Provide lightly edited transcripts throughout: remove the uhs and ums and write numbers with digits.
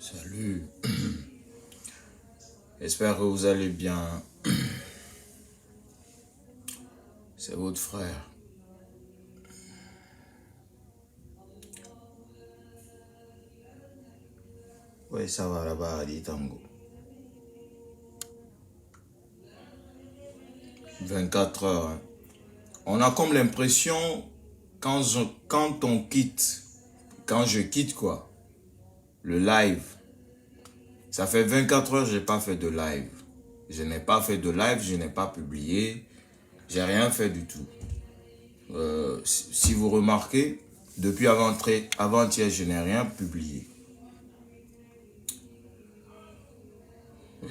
Salut. J'espère que vous allez bien. C'est votre frère. Oui, ça va là-bas, dit Tango. 24 heures. Hein. On a comme l'impression, quand on quitte, quand je quitte quoi, le live, ça fait 24 heures que je n'ai pas fait de live. Je n'ai pas fait de live, je n'ai pas publié, j'ai rien fait du tout. Si vous remarquez, depuis avant-hier, je n'ai rien publié.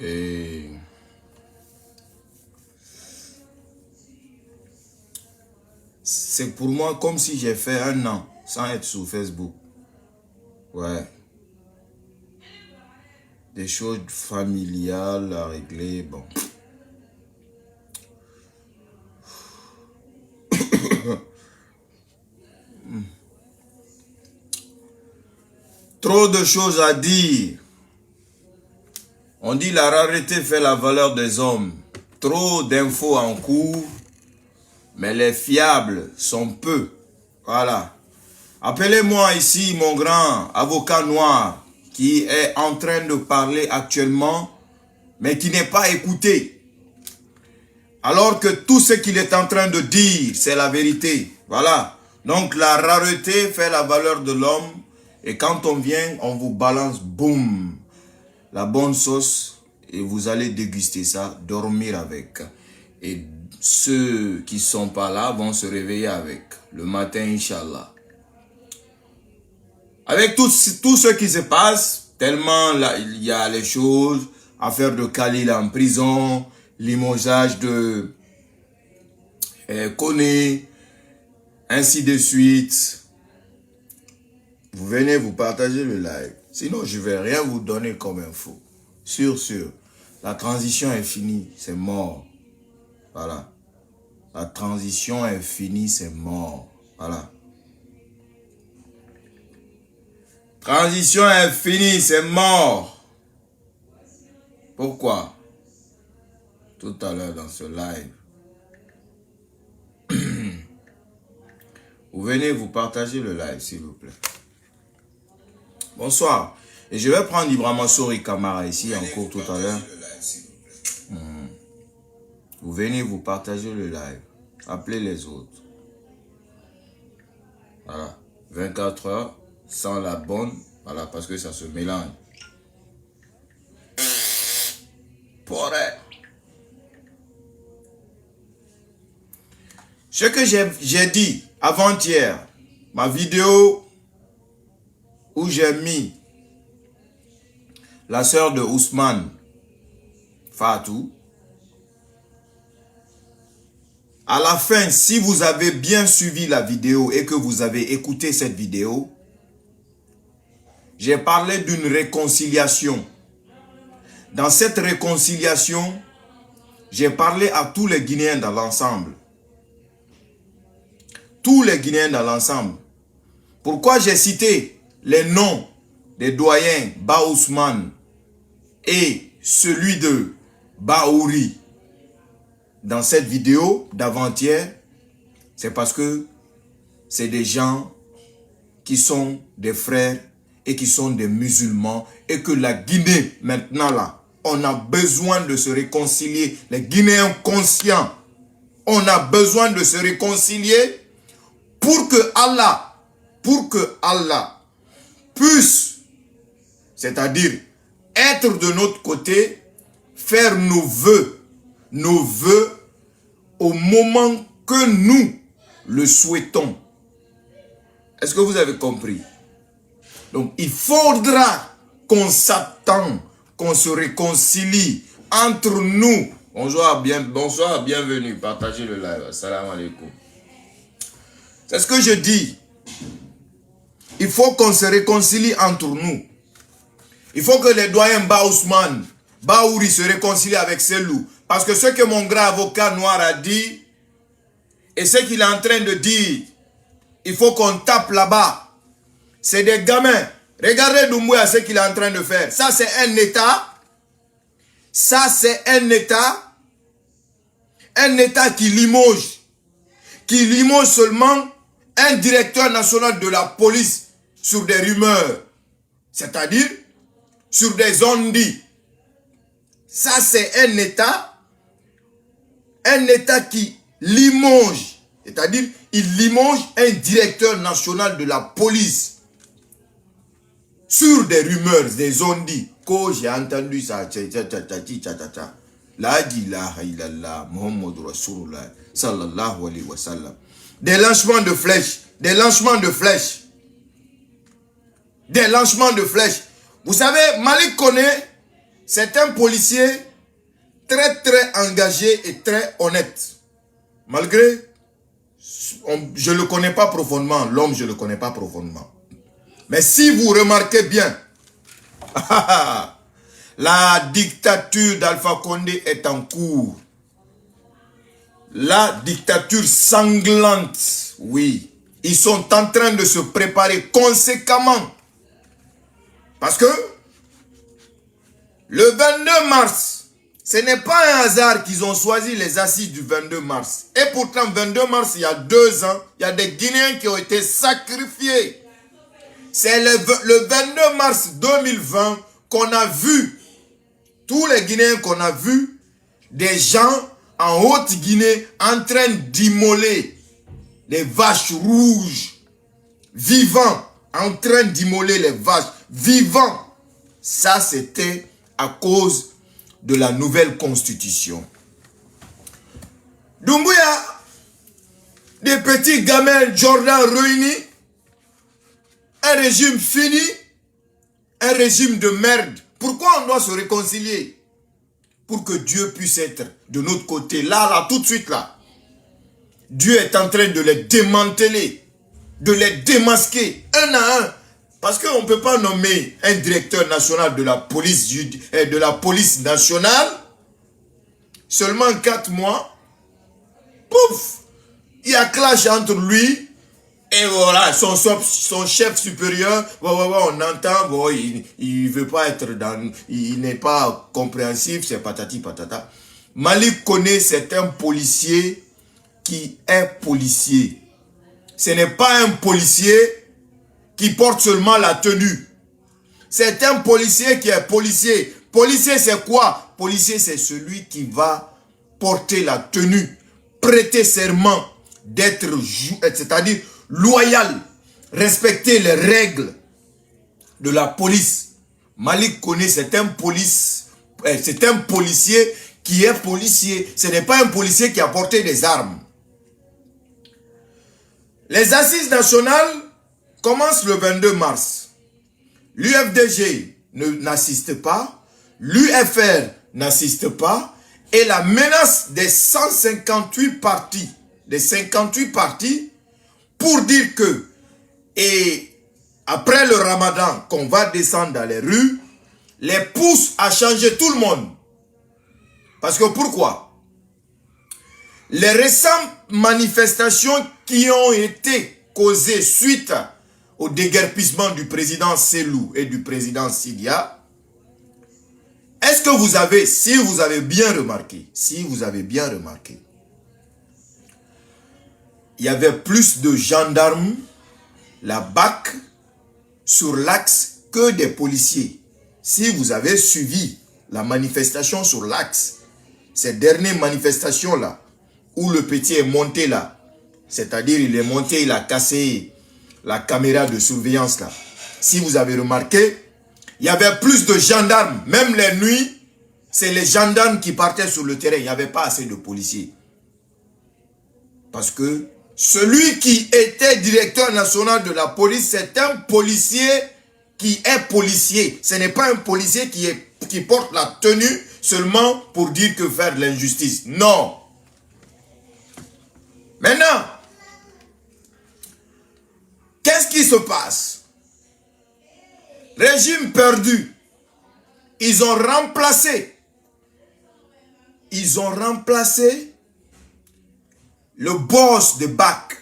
Et c'est pour moi comme si j'ai fait un an sans être sur Facebook. Ouais. Des choses familiales à régler, bon. Trop de choses à dire. On dit la rareté fait la valeur des hommes. Trop d'infos en cours, mais les fiables sont peu. Voilà. Appelez-moi ici mon grand avocat noir qui est en train de parler actuellement, mais qui n'est pas écouté. Alors que tout ce qu'il est en train de dire, c'est la vérité. Voilà. Donc la rareté fait la valeur de l'homme. Et quand on vient, on vous balance, boum, la bonne sauce. Et vous allez déguster ça, dormir avec. Et ceux qui ne sont pas là vont se réveiller avec. Le matin, Inch'Allah. Avec tout ce qui se passe, tellement là, il y a les choses, affaire de Khalil en prison, limogeage de Koné, ainsi de suite. Vous venez, vous partagez le live. Sinon, je ne vais rien vous donner comme info. Sûr. La transition est finie, c'est mort. Voilà. La transition est finie, c'est mort. Voilà. Transition est finie, c'est mort. Pourquoi? Tout à l'heure dans ce live. Vous venez, vous partagez le live, s'il vous plaît. Bonsoir. Et je vais prendre Ibrahima Sori Kamara ici en cours tout à l'heure. Vous venez, vous partagez le live. Appelez les autres. Voilà. 24 heures sans la bonne. Voilà, parce que ça se mélange. Pourrait. Ce que j'ai dit avant-hier, ma vidéo où j'ai mis la sœur de Ousmane, Fatou. À la fin, si vous avez bien suivi la vidéo et que vous avez écouté cette vidéo, j'ai parlé d'une réconciliation. Dans cette réconciliation, j'ai parlé à tous les Guinéens dans l'ensemble. Tous les Guinéens dans l'ensemble. Pourquoi j'ai cité les noms des doyens Ba Ousmane et celui de Baouri dans cette vidéo d'avant-hier? C'est parce que c'est des gens qui sont des frères et qui sont des musulmans et que la Guinée, maintenant là, on a besoin de se réconcilier. Les Guinéens conscients, on a besoin de se réconcilier pour que Allah puisse, c'est-à-dire être de notre côté, faire nos vœux au moment que nous le souhaitons. Est-ce que vous avez compris? Donc, il faudra qu'on s'attende, qu'on se réconcilie entre nous. Bonsoir, bienvenue. Partagez le live. Assalamu alaikum. C'est ce que je dis. Il faut qu'on se réconcilie entre nous. Il faut que les doyens Ba Ousmane, Baouri se réconcilient avec Selou. Parce que ce que mon grand avocat noir a dit, et ce qu'il est en train de dire, il faut qu'on tape là-bas. C'est des gamins. Regardez Doumbouya, ce qu'il est en train de faire. Ça, c'est un État. Ça, c'est un État. Un État qui limoge. Qui limoge seulement un directeur national de la police sur des rumeurs. C'est-à-dire sur des ondits. Ça, c'est un État qui limoge. C'est-à-dire, il limoge un directeur national de la police sur des rumeurs, des ondits. Quand j'ai entendu ça, la ilaha illallah, Muhammad Rasulullah, sallallahu alayhi wa sallam. Des lancements de flèches, des lancements de flèches. Des lancements de flèches. Vous savez, Malik Koné, c'est un policier très engagé et très honnête. Malgré, je ne le connais pas profondément, l'homme je ne le connais pas profondément. Mais si vous remarquez bien, la dictature d'Alpha Condé est en cours. La dictature sanglante, oui. Ils sont en train de se préparer conséquemment. Parce que le 22 mars, ce n'est pas un hasard qu'ils ont choisi les assises du 22 mars. Et pourtant, 22 mars, il y a 2 ans, il y a des Guinéens qui ont été sacrifiés. C'est le 22 mars 2020 qu'on a vu, tous les Guinéens qu'on a vu, des gens en Haute-Guinée en train d'immoler les vaches rouges, vivants, en train d'immoler les vaches, vivants. Ça, c'était à cause de la nouvelle constitution. Doumbouya, des petits gamins Jordan réunis, un régime fini, un régime de merde. Pourquoi on doit se réconcilier? Pour que Dieu puisse être de notre côté, là, tout de suite, là. Dieu est en train de les démanteler, de les démasquer, un à un. Parce qu'on ne peut pas nommer un directeur national de la police nationale, seulement 4 mois, pouf, il y a clash entre lui et voilà, son chef supérieur, on entend, il ne veut pas être dans, il n'est pas compréhensif, c'est patati patata. Malik Koné, c'est un policier qui est policier. Ce n'est pas un policier qui porte seulement la tenue. C'est un policier qui est policier. Policier, c'est quoi? Policier, c'est celui qui va porter la tenue, prêter serment, d'être, c'est-à-dire loyal, respecter les règles de la police. Malik Koné, c'est un policier qui est policier. Ce n'est pas un policier qui a porté des armes. Les assises nationales commencent le 22 mars. L'UFDG n'assiste pas, l'UFR n'assiste pas, et la menace des 158 partis, pour dire que, et après le ramadan, qu'on va descendre dans les rues, les pousse à changer tout le monde. Parce que pourquoi? Les récentes manifestations qui ont été causées suite au déguerpissement du président Selou et du président Sidia, est-ce que vous avez, si vous avez bien remarqué, il y avait plus de gendarmes, la BAC, sur l'axe que des policiers. Si vous avez suivi la manifestation sur l'axe, ces dernières manifestations-là, où le petit est monté là, c'est-à-dire il est monté, il a cassé la caméra de surveillance là. Si vous avez remarqué, il y avait plus de gendarmes, même les nuits, c'est les gendarmes qui partaient sur le terrain, il n'y avait pas assez de policiers. Parce que celui qui était directeur national de la police, c'est un policier qui est policier. Ce n'est pas un policier qui porte la tenue seulement pour dire que faire de l'injustice. Non. Maintenant, qu'est-ce qui se passe? Régime perdu. Ils ont remplacé le boss de BAC.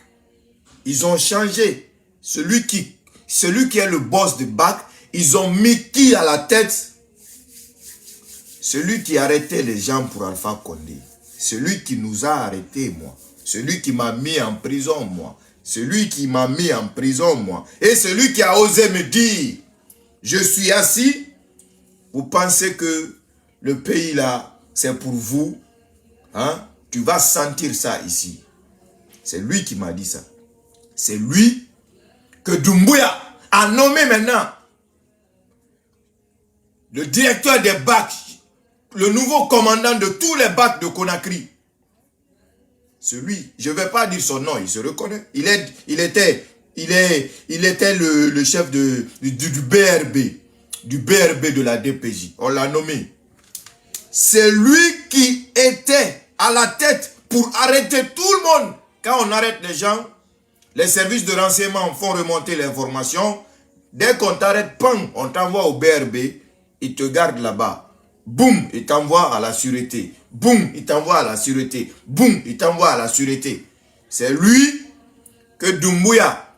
Ils ont changé. Celui qui est le boss de BAC, Ils ont mis qui à la tête? Celui qui arrêtait les gens pour Alpha Condé. Celui qui nous a arrêtés, moi. Celui qui m'a mis en prison, moi. Celui qui m'a mis en prison, moi. Et celui qui a osé me dire, je suis assis. Vous pensez que le pays là, c'est pour vous? Hein? Tu vas sentir ça ici. C'est lui qui m'a dit ça. C'est lui que Doumbouya a nommé maintenant le directeur des bacs, le nouveau commandant de tous les bacs de Conakry. Celui, je ne vais pas dire son nom, il se reconnaît. Il était le chef du BRB de la DPJ. On l'a nommé. C'est lui qui était à la tête pour arrêter tout le monde. Quand on arrête les gens, les services de renseignement font remonter l'information. Dès qu'on t'arrête, on t'envoie au BRB, ils te gardent là-bas. Boum, il t'envoie à la sûreté. Boum, il t'envoie à la sûreté. Boum, il t'envoie à la sûreté. C'est lui que Doumbouya,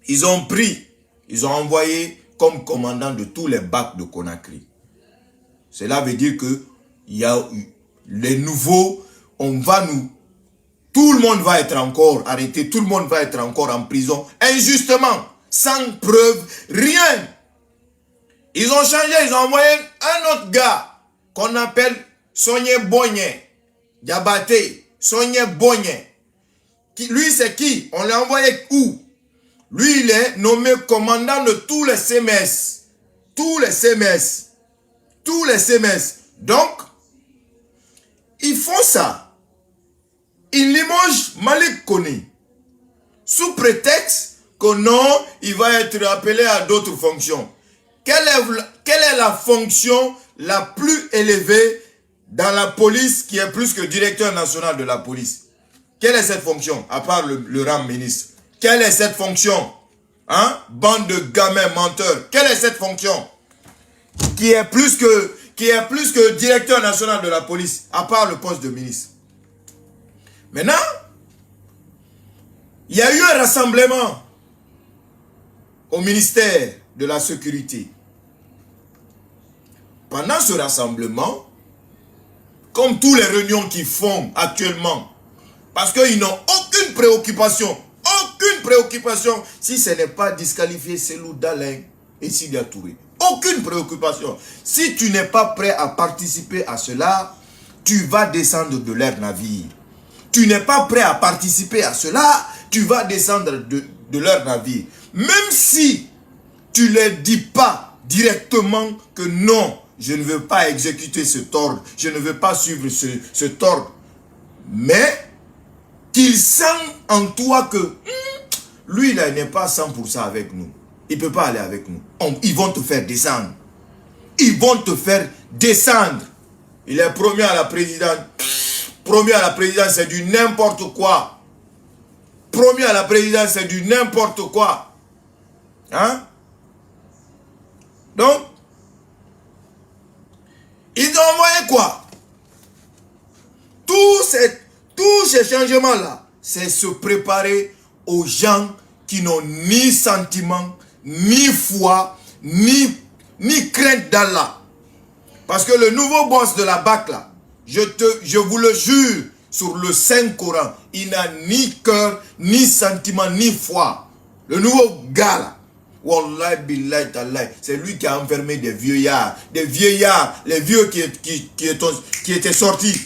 ils ont pris, ils ont envoyé comme commandant de tous les bacs de Conakry. Cela veut dire que il y a les nouveaux, tout le monde va être encore arrêté, tout le monde va être encore en prison, injustement, sans preuve, rien. Ils ont changé, ils ont envoyé un autre gars qu'on appelle Sogne Bogné, Diabaté, Sogne Bogné. Lui, c'est qui? On l'a envoyé où? Lui, il est nommé commandant de tous les CMS. Tous les CMS. Tous les CMS. Donc, ils font ça. Ils limogent Malik Kone. Sous prétexte que non, il va être appelé à d'autres fonctions. Quelle est la fonction la plus élevée dans la police qui est plus que directeur national de la police? Quelle est cette fonction, à part le rang ministre? Quelle est cette fonction? Hein? Bande de gamins menteurs. Quelle est cette fonction? Qui est plus que directeur national de la police, à part le poste de ministre. Maintenant, il y a eu un rassemblement au ministère de la Sécurité. Pendant ce rassemblement, comme tous les réunions qu'ils font actuellement, parce qu'ils n'ont aucune préoccupation, si ce n'est pas disqualifier Selou Dalein et Sidia Touré. Aucune préoccupation. Si tu n'es pas prêt à participer à cela, tu vas descendre de leur navire. Tu n'es pas prêt à participer à cela, tu vas descendre de leur navire. Même si tu ne les dis pas directement que non, je ne veux pas exécuter cet ordre, je ne veux pas suivre cet ordre, mais qu'ils sentent en toi que lui là, il n'est pas 100% avec nous. Il ne peut pas aller avec nous. Ils vont te faire descendre. Ils vont te faire descendre. Il est promis à la présidence. Promis à la présidence, c'est du n'importe quoi. Promis à la présidence, c'est du n'importe quoi. Hein? Donc, ils ont envoyé quoi? Tous ces changements-là, c'est se préparer aux gens qui n'ont ni sentiment, ni foi, ni crainte d'Allah. Parce que le nouveau boss de la BAC là, je vous le jure, sur le Saint-Coran, il n'a ni cœur, ni sentiment, ni foi. Le nouveau gars là, Wallahi billahi tallahi, c'est lui qui a enfermé des vieillards, les vieux qui étaient sortis.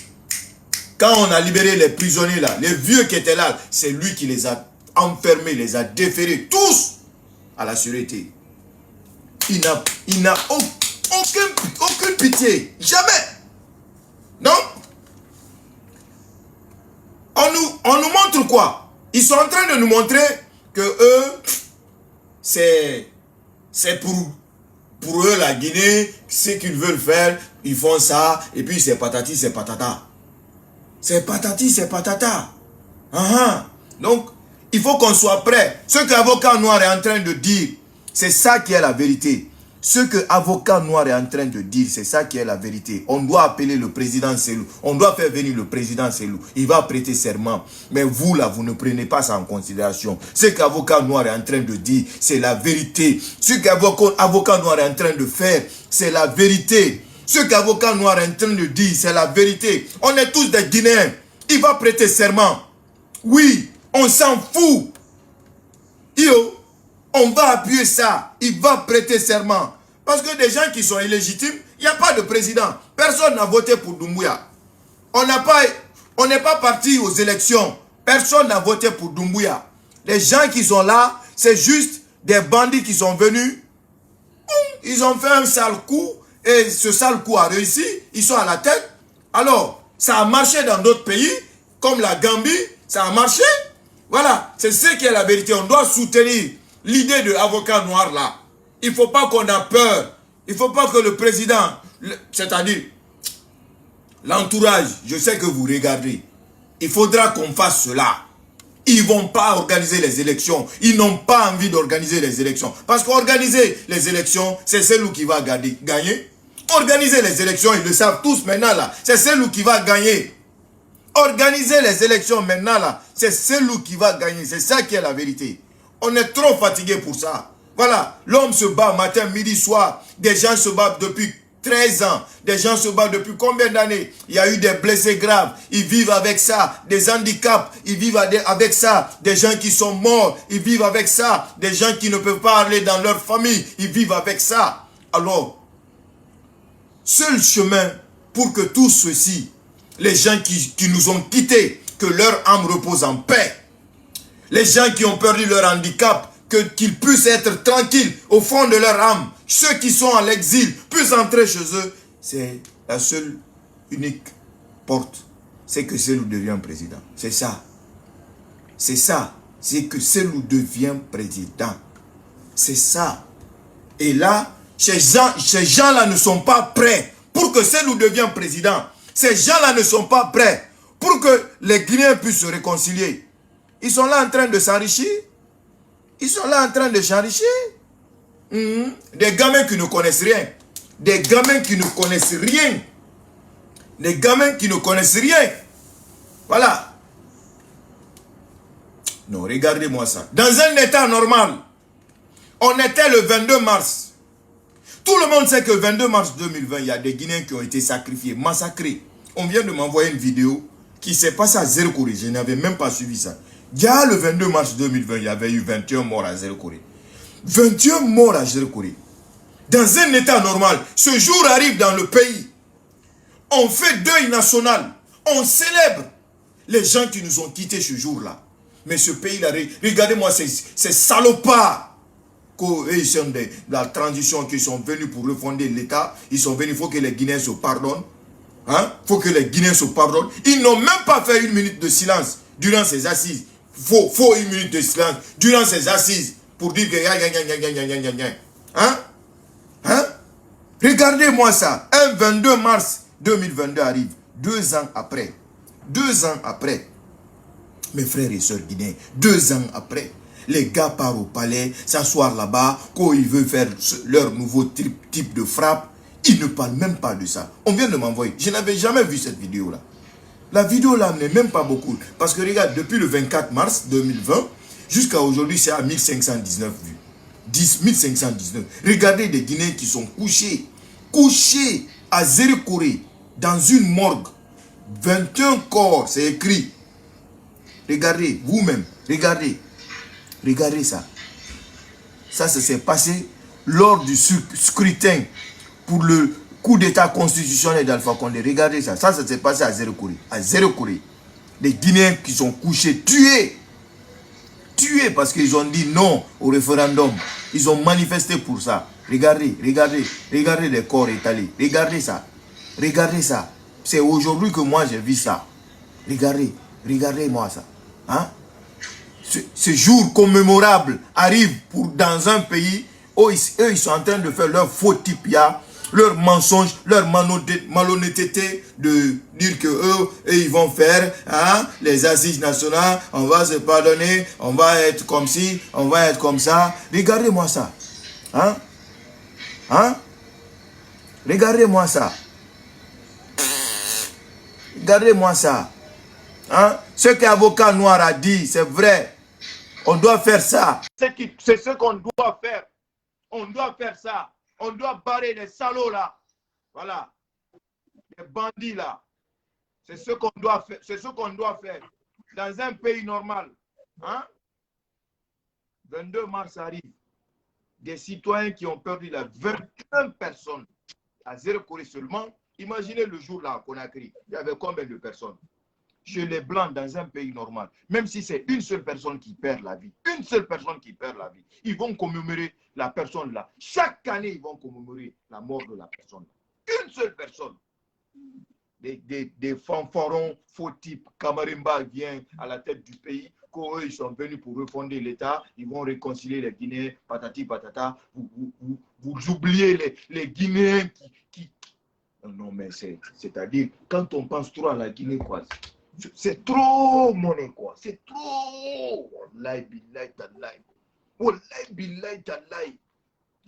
Quand on a libéré les prisonniers là, les vieux qui étaient là, c'est lui qui les a enfermés, les a déférés, tous à la sûreté. Il n'a aucune pitié, jamais. Donc, on nous montre quoi? Ils sont en train de nous montrer que eux, c'est pour eux la Guinée, ce qu'ils veulent faire, ils font ça, et puis c'est patati, c'est patata. C'est patati, c'est patata. Donc, il faut qu'on soit prêt. Ce que l'avocat noir est en train de dire, c'est ça qui est la vérité. Ce que l'avocat noir est en train de dire, c'est ça qui est la vérité. On doit appeler le président Selou. On doit faire venir le président Selou. Il va prêter serment. Mais vous, là, vous ne prenez pas ça en considération. Ce qu'avocat noir est en train de dire, c'est la vérité. Ce qu'avocat noir est en train de faire, c'est la vérité. Ce qu'avocat noir est en train de dire, c'est la vérité. On est tous des Guinéens. Il va prêter serment. Oui, on s'en fout. Yo, on va appuyer ça. Il va prêter serment. Parce que des gens qui sont illégitimes, il n'y a pas de président. Personne n'a voté pour Doumbouya. On n'est pas parti aux élections. Personne n'a voté pour Doumbouya. Les gens qui sont là, c'est juste des bandits qui sont venus. Ils ont fait un sale coup. Et ce sale coup a réussi. Ils sont à la tête. Alors, ça a marché dans d'autres pays, comme la Gambie. Ça a marché. Voilà, c'est ce qui est la vérité. On doit soutenir l'idée de l'avocat noir là. Il ne faut pas qu'on ait peur. Il ne faut pas que le président, c'est-à-dire l'entourage, je sais que vous regardez. Il faudra qu'on fasse cela. Ils ne vont pas organiser les élections. Ils n'ont pas envie d'organiser les élections. Parce qu'organiser les élections, c'est celui qui va gagner. Organiser les élections, ils le savent tous maintenant là. C'est celui qui va gagner. Organiser les élections maintenant là, c'est celui qui va gagner. C'est ça qui est la vérité. On est trop fatigué pour ça. Voilà, l'homme se bat matin, midi, soir. Des gens se battent depuis 13 ans. Des gens se battent depuis combien d'années? Il y a eu des blessés graves. Ils vivent avec ça. Des handicaps, ils vivent avec ça. Des gens qui sont morts, ils vivent avec ça. Des gens qui ne peuvent pas aller dans leur famille, ils vivent avec ça. Alors, seul chemin pour que tout ceci, les gens qui nous ont quittés, que leur âme repose en paix. Les gens qui ont perdu leur handicap, qu'ils puissent être tranquilles au fond de leur âme. Ceux qui sont à l'exil puissent entrer chez eux. C'est la seule, unique porte. C'est que Selou devient président. C'est ça. C'est ça. C'est que Selou devient président. C'est ça. Et là, ces gens-là ne sont pas prêts pour que Selou devienne président. Ces gens-là ne sont pas prêts pour que les Guinéens puissent se réconcilier. Ils sont là en train de s'enrichir. Ils sont là en train de s'enrichir. Des gamins qui ne connaissent rien. Des gamins qui ne connaissent rien. Des gamins qui ne connaissent rien. Voilà. Non, regardez-moi ça. Dans un état normal, on était le 22 mars. Tout le monde sait que le 22 mars 2020, il y a des Guinéens qui ont été sacrifiés, massacrés. On vient de m'envoyer une vidéo qui s'est passée à Zéro-Corée. Je n'avais même pas suivi ça. Déjà le 22 mars 2020, il y avait eu 21 morts à Zéro-Corée. 21 morts à Zéro-Corée. Dans un état normal, ce jour arrive dans le pays. On fait deuil national. On célèbre les gens qui nous ont quittés ce jour-là. Mais ce pays-là, regardez-moi ces salopards. Ils sont de la transition, qui sont venus pour refonder l'État. Ils sont venus, il faut que les Guinéens se pardonnent. Hein? Il faut que les Guinéens se pardonnent. Ils n'ont même pas fait une minute de silence durant ces assises. Faut une minute de silence durant ces assises pour dire que hein? Hein? Regardez-moi ça. Un 22 mars 2022 arrive. 2 ans après. 2 ans après. Mes frères et sœurs guinéens. 2 ans après. Les gars partent au palais, s'asseoir là-bas. Quand ils veulent faire leur nouveau type de frappe, ils ne parlent même pas de ça. On vient de m'envoyer. Je n'avais jamais vu cette vidéo-là. La vidéo là n'est même pas beaucoup. Parce que regarde, depuis le 24 mars 2020, jusqu'à aujourd'hui, c'est à 1519 vues. 1519. Regardez des Guinéens qui sont couchés à Zéro-Corée, dans une morgue. 21 corps, c'est écrit. Regardez, vous-même, regardez. Regardez ça. Ça s'est passé lors du scrutin pour le coup d'état constitutionnel d'Alpha Condé. Regardez ça. Ça s'est passé à Zéro-Corée. À Zéro-Corée. Les Guinéens qui sont couchés, tués. Tués parce qu'ils ont dit non au référendum. Ils ont manifesté pour ça. Regardez les corps étalés. Regardez ça. Regardez ça. C'est aujourd'hui que moi j'ai vu ça. Regardez-moi ça. Hein? Ce jour commémorable arrive dans un pays où eux, ils sont en train de faire leur faux tipia, leur mensonge, leur malhonnêteté de dire que eux ils vont faire les assises nationales, on va se pardonner, on va être comme ci, on va être comme ça. Regardez-moi ça. Hein? Hein? Regardez-moi ça. Regardez-moi ça. Hein? Ce qu'Avocat Noir a dit, c'est vrai. On doit faire ça. C'est ce qu'on doit faire. On doit faire ça. On doit barrer les salauds là. Voilà. Les bandits là. C'est ce qu'on doit faire. C'est ce qu'on doit faire. Dans un pays normal. Hein? 22 mars arrive. Des citoyens qui ont perdu la 21 personnes à Zéro Corée seulement. Imaginez le jour là à Conakry. Il y avait combien de personnes? Chez les Blancs, dans un pays normal, même si c'est une seule personne qui perd la vie, une seule personne qui perd la vie, ils vont commémorer la personne là. Chaque année, ils vont commémorer la mort de la personne. Une seule personne. Des fanfarons, faux types, Kamarimba vient à la tête du pays, qu'eux, ils sont venus pour refonder l'État, ils vont réconcilier les Guinéens, patati patata, vous oubliez les Guinéens qui... Non, mais c'est-à-dire, quand on pense trop à la Guinée, quoi, c'est trop monnaie, quoi. C'est trop. Wallahi billahi tallahi. Wallahi billahi tallahi.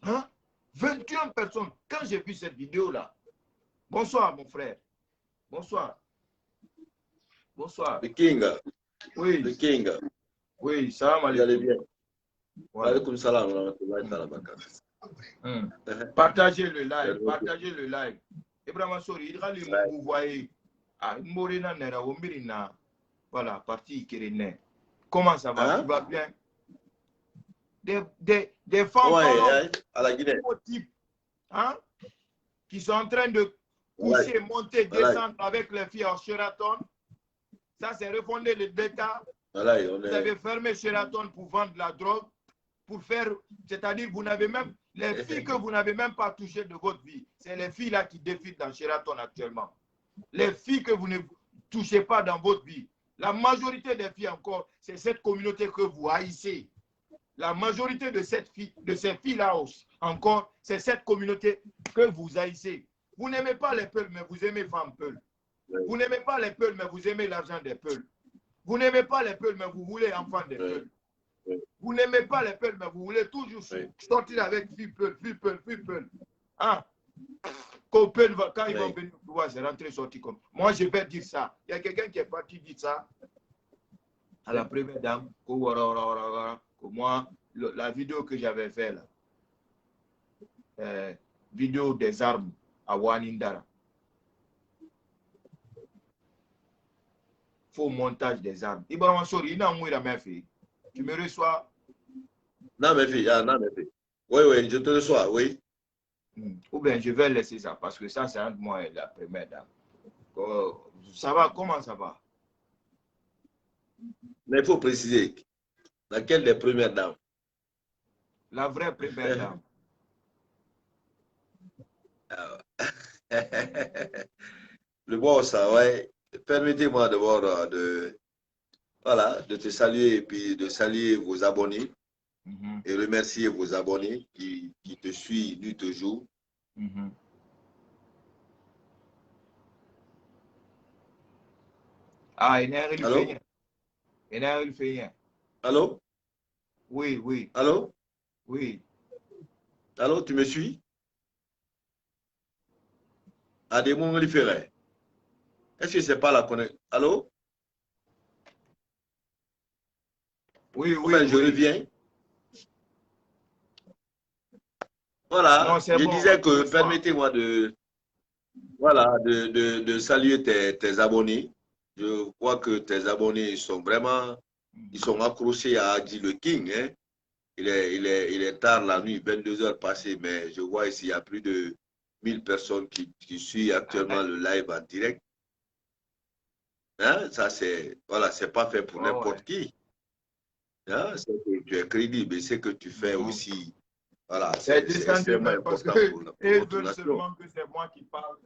Hein? 21 personnes. Quand j'ai vu cette vidéo-là, bonsoir, mon frère. Bonsoir. Bonsoir. Le King. Oui. Le King. Oui, salam alaikum. Vous allez bien. Voilà. Alaikum salam. Partagez le live. Partagez le live. Ibrahima Sori, vous voyez. Ah, Morena Nera, Omirina. Voilà, parti Kéréné. Comment ça va? Hein? Tu vas bien? Des femmes à la Guinée. Type, hein? Qui sont en train de coucher, monter, descendre avec les filles en Sheraton. Ça, c'est refonder l'État. Vous avez fermé Sheraton pour vendre la drogue, pour faire, c'est-à-dire vous n'avez même, les filles que vous n'avez même pas touchées de votre vie, c'est les filles là qui défilent dans Sheraton actuellement. Les filles que vous ne touchez pas dans votre vie. La majorité des filles encore, c'est cette communauté que vous haïssez. La majorité de ces filles-là encore, c'est cette communauté que vous haïssez. Vous n'aimez pas les Peuls, mais vous aimez femmes Peuls. Vous n'aimez pas les Peuls, mais vous aimez l'argent des Peuls. Vous n'aimez pas les Peuls, mais vous voulez enfants des Peuls. Vous n'aimez pas les Peuls, mais vous voulez toujours sortir avec filles Peuls. Hein? Quand ils vont venir au pouvoir, c'est rentrer sortir comme. Moi, je vais dire ça. Il y a quelqu'un qui est parti dire ça à la première dame. Que moi, la vidéo que j'avais fait là, vidéo des armes à Wanindara. Faux montage des armes. Ibrahima Sori, tu me reçois? Non, mes filles, Oui, je te reçois, oui. Ou bien je vais laisser ça, parce que ça, c'est entre moi et la première dame. Ça va, comment ça va? Mais il faut préciser, laquelle des premières dames? La vraie première dame. Le boss, ouais. Permettez-moi d'abord de te saluer et puis de saluer vos abonnés et remercier vos abonnés qui te suivent nuit au jour. Ah, il fait rien. Allô? Oui. Allô? Oui. Allô, tu me suis? À des moments différents. Est-ce que c'est pas la connexion? Allô? Oui. Je reviens. Voilà, non, je disais que permettez-moi de saluer tes abonnés. Je vois que tes abonnés sont vraiment, ils sont accrochés à Adi le King. Hein. Il est tard la nuit, 22 heures passées, mais je vois ici, il y a plus de 1000 personnes qui suivent actuellement le live en direct. Hein? Ça, c'est pas fait pour n'importe qui. Hein? Tu es crédible et ce que tu fais aussi. Voilà, c'est extrêmement important pour notre nation. Seulement que c'est moi qui parle.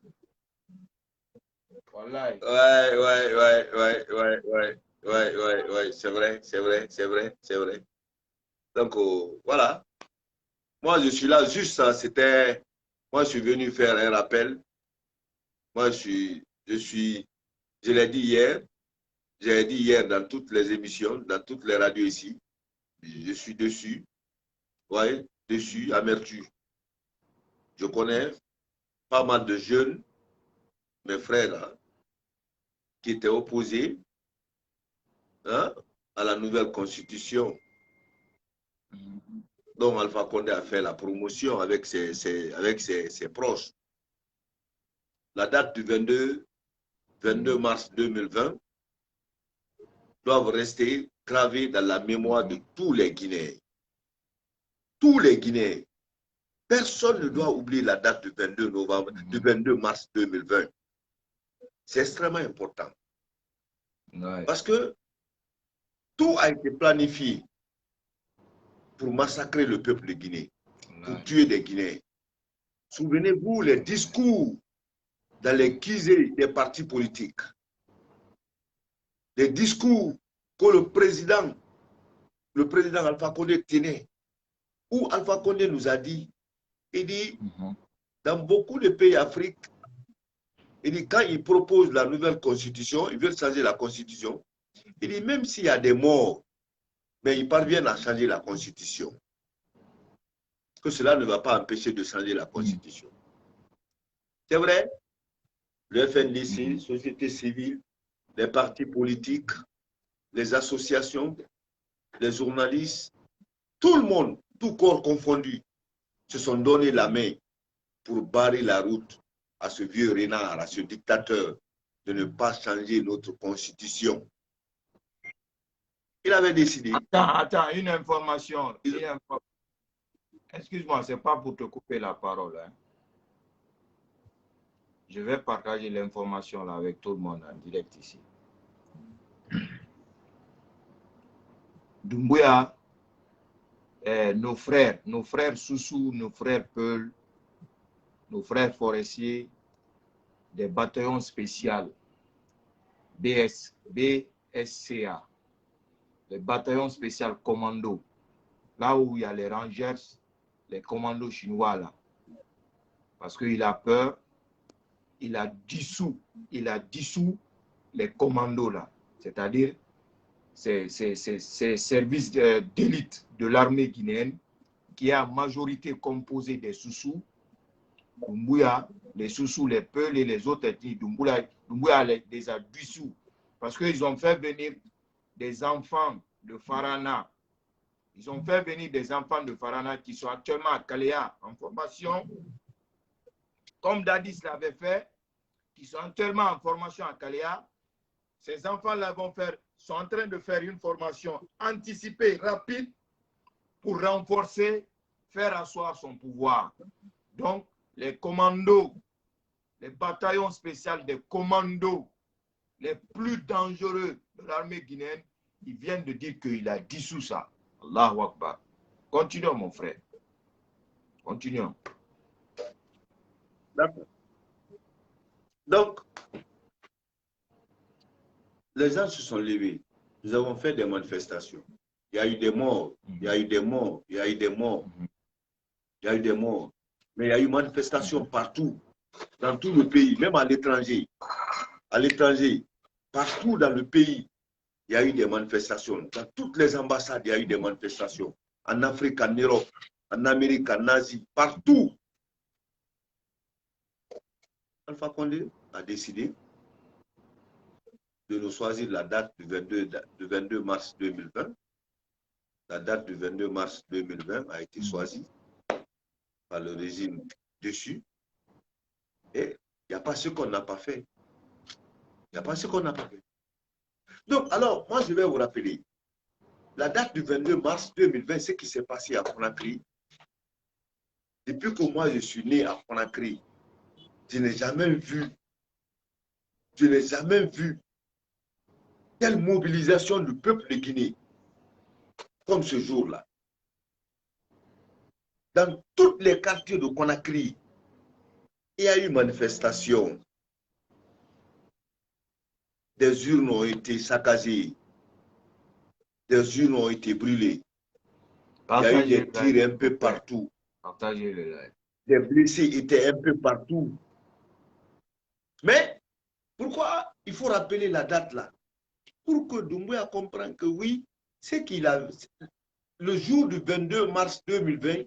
Voilà. Ouais, c'est vrai. Donc, voilà. Moi, je suis là juste, moi, je suis venu faire un rappel. Moi, je l'ai dit hier, j'ai dit hier dans toutes les émissions, dans toutes les radios ici, je suis dessus, dessus, amertume. Je connais pas mal de jeunes, mes frères, hein, qui étaient opposés, hein, à la nouvelle constitution dont Alpha Condé a fait la promotion avec ses proches. La date du 22 mars 2020 doivent rester gravées dans la mémoire de tous les Guinéens. Tous les Guinéens. Personne ne doit oublier la date du 22 mars 2020. C'est extrêmement important. Ouais. Parce que tout a été planifié pour massacrer le peuple de Guinée, pour tuer des Guinéens. Souvenez-vous les discours dans les quisées des partis politiques. Les discours que le président Alpha Condé tenait, où Alpha Condé nous a dit, il dit, dans beaucoup de pays d'Afrique, il dit, quand ils proposent la nouvelle constitution, ils veulent changer la constitution, il dit, même s'il y a des morts, mais ils parviennent à changer la constitution. Que cela ne va pas empêcher de changer la constitution. C'est vrai, le FNDC, société civile, les partis politiques, les associations, les journalistes, tout le monde, tout corps confondu, se sont donné la main pour barrer la route à ce vieux renard, à ce dictateur, de ne pas changer notre constitution. Il avait décidé. Attends, une information. Excuse-moi, ce n'est pas pour te couper la parole. Hein. Je vais partager l'information avec tout le monde en direct ici. Doumbouya, nos frères Soussou, nos frères Peul, nos frères forestiers, des bataillons spéciaux, BSCA, les bataillons spéciaux commando, là où il y a les Rangers, les commandos chinois là, parce qu'il a peur, il a dissous les commandos là, c'est-à-dire ces services d'élite de l'armée guinéenne qui est en majorité composé des Soussous, Doumbouya, les Soussous, les Peuls et les autres ethnies. Doumbouya les a dissous parce qu'ils ont fait venir des enfants de Farana. Ils ont fait venir des enfants de Farana qui sont actuellement à Kalea en formation, comme Dadis l'avait fait, qui sont actuellement en formation à Kalea. Ces enfants-là sont en train de faire une formation anticipée, rapide, pour renforcer, faire asseoir son pouvoir. Donc, les commandos, les bataillons spéciaux des commandos les plus dangereux de l'armée guinéenne, ils viennent de dire qu'il a dissous ça. Allahu Akbar. Continuons, mon frère. Continuons. D'accord. Donc, les gens se sont levés. Nous avons fait des manifestations. Il y a eu des morts. Il y a eu des morts. Il y a eu des morts. Il y a eu des morts. Mais il y a eu manifestations partout, dans tout le pays, même à l'étranger. À l'étranger, partout dans le pays, il y a eu des manifestations. Dans toutes les ambassades, il y a eu des manifestations. En Afrique, en Europe, en Amérique, en Asie, partout. Alpha Condé a décidé de nous choisir la date du 22 mars 2020. La date du 22 mars 2020 a été choisie par le régime dessus. Et il n'y a pas ce qu'on n'a pas fait. Il n'y a pas ce qu'on n'a pas fait. Donc, alors, moi, je vais vous rappeler. La date du 22 mars 2020, ce qui s'est passé à Conakry, depuis que moi, je suis né à Conakry, je n'ai jamais vu telle mobilisation du peuple de Guinée comme ce jour-là. Dans tous les quartiers de Conakry, il y a eu manifestation. Des urnes ont été saccagées. Des urnes ont été brûlées. Il y a eu des tirs un peu partout. Les blessés étaient un peu partout. Mais pourquoi il faut rappeler la date là? Pour que Doumbouya comprenne que oui, c'est qu'il a. Le jour du 22 mars 2020,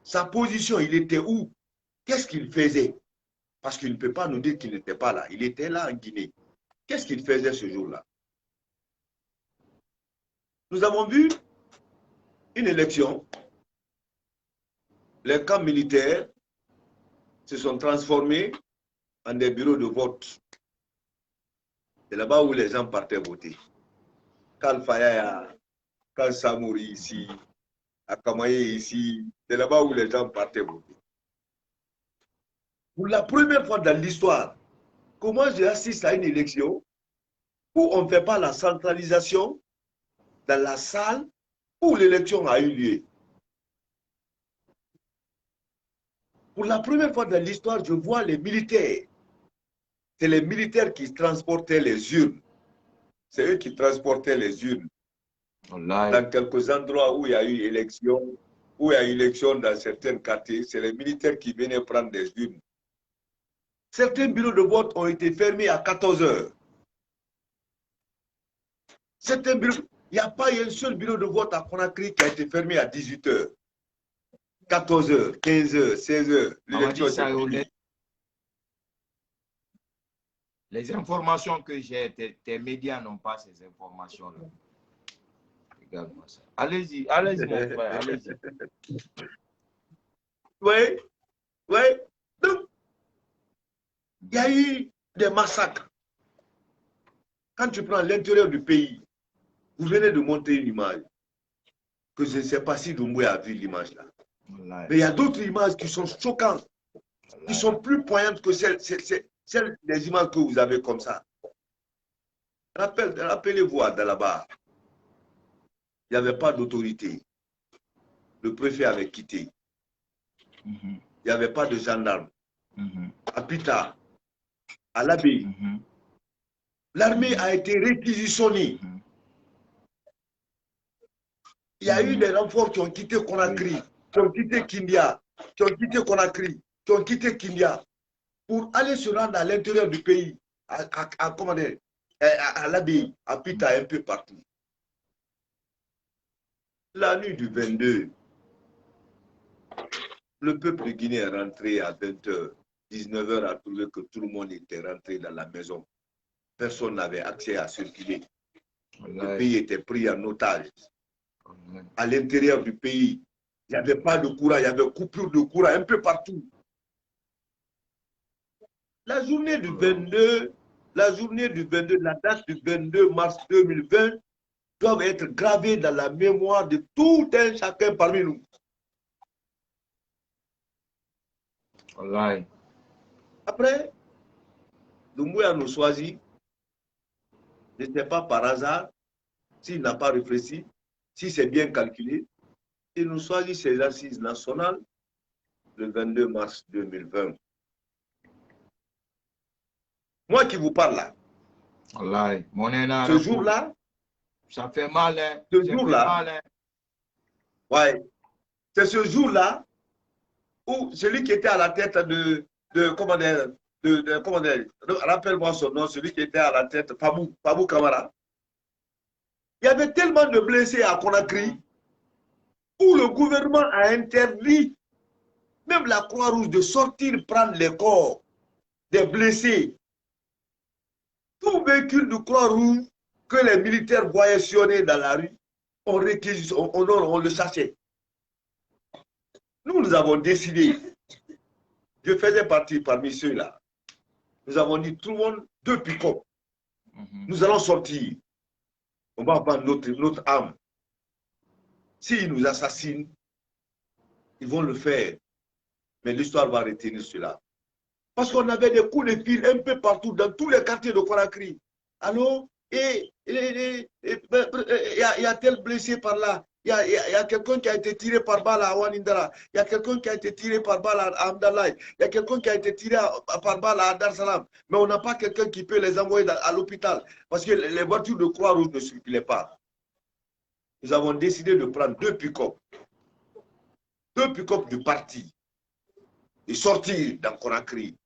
sa position, il était où? Qu'est-ce qu'il faisait? Parce qu'il ne peut pas nous dire qu'il n'était pas là. Il était là en Guinée. Qu'est-ce qu'il faisait ce jour-là? Nous avons vu une élection. Les camps militaires se sont transformés en des bureaux de vote. C'est là-bas où les gens partaient voter. Quand Faya, quand Samouri ici, à Kamaye ici, c'est là-bas où les gens partaient voter. Pour la première fois dans l'histoire, comment j'assiste à une élection où on ne fait pas la centralisation dans la salle où l'élection a eu lieu? Pour la première fois dans l'histoire, je vois les militaires. C'est les militaires qui transportaient les urnes. C'est eux qui transportaient les urnes. Dans quelques endroits où il y a eu élection, dans certains quartiers, c'est les militaires qui venaient prendre des urnes. Certains bureaux de vote ont été fermés à 14 heures. Certains bureaux, il n'y a pas un seul bureau de vote à Conakry qui a été fermé à 18 heures. 14 heures, 15 heures, 16 heures. Les informations que j'ai, tes médias n'ont pas ces informations-là. Regarde-moi ça. Allez-y, allez-y, mon frère, allez-y. Oui, oui. Donc, il y a eu des massacres. Quand tu prends l'intérieur du pays, vous venez de montrer une image, que je ne sais pas si Doumboué a vu l'image là. Mais il y a d'autres images qui sont choquantes, qui sont plus poignantes que celles des images que vous avez comme ça. Rappelez-vous à Dalaba, il n'y avait pas d'autorité. Le préfet avait quitté. Il n'y avait pas de gendarme. À Pita, à l'Abbé, l'armée a été réquisitionnée. Il y a eu des renforts qui ont quitté Conakry, qui ont quitté Kindia, qui ont quitté Conakry, qui ont quitté Kindia, pour aller se rendre à l'intérieur du pays, à l'Abbé, à Pita, un peu partout. La nuit du 22, le peuple guinéen est rentré à 20 h, 19 h a trouvé que tout le monde était rentré dans la maison. Personne n'avait accès à circuler. Le pays était pris en otage. À l'intérieur du pays, il n'y avait pas de courant, il y avait coupure de courant un peu partout. La journée du 22, la date du 22 mars 2020 doivent être gravées dans la mémoire de tout un chacun parmi nous. Après, Doumbouya nous choisit. Ce n'est pas par hasard, s'il n'a pas réfléchi, si c'est bien calculé, il nous choisit ses assises nationales le 22 mars 2020. Moi qui vous parle là, ce jour-là, ça fait mal, hein? Ce jour-là, ouais, c'est ce jour-là où celui qui était à la tête comment dire, rappelle-moi son nom, celui qui était à la tête, Pabou Kamara. Il y avait tellement de blessés à Conakry où le gouvernement a interdit même la Croix-Rouge de sortir prendre les corps des blessés. Tout véhicule de Croix-Rouge que les militaires voyaient sillonner dans la rue, on le cherchait. Nous avons décidé, je faisais partie parmi ceux-là, nous avons dit, trouvons 2 pick-up. Nous allons sortir. On va prendre notre âme. S'ils nous assassinent, ils vont le faire. Mais l'histoire va retenir cela. Parce qu'on avait des coups de fil un peu partout, dans tous les quartiers de Conakry. Allô? Il y a tel blessé par là. Il y a quelqu'un qui a été tiré par balle à Wanindara. Il y a quelqu'un qui a été tiré par balle à Amdalaï. Il y a quelqu'un qui a été tiré par balle à Dar Salam. Mais on n'a pas quelqu'un qui peut les envoyer à l'hôpital. Parce que les voitures de Croix-Rouge ne circulaient pas. Nous avons décidé de prendre 2 pick-up. 2 pick-up du parti. Et sortir dans Conakry.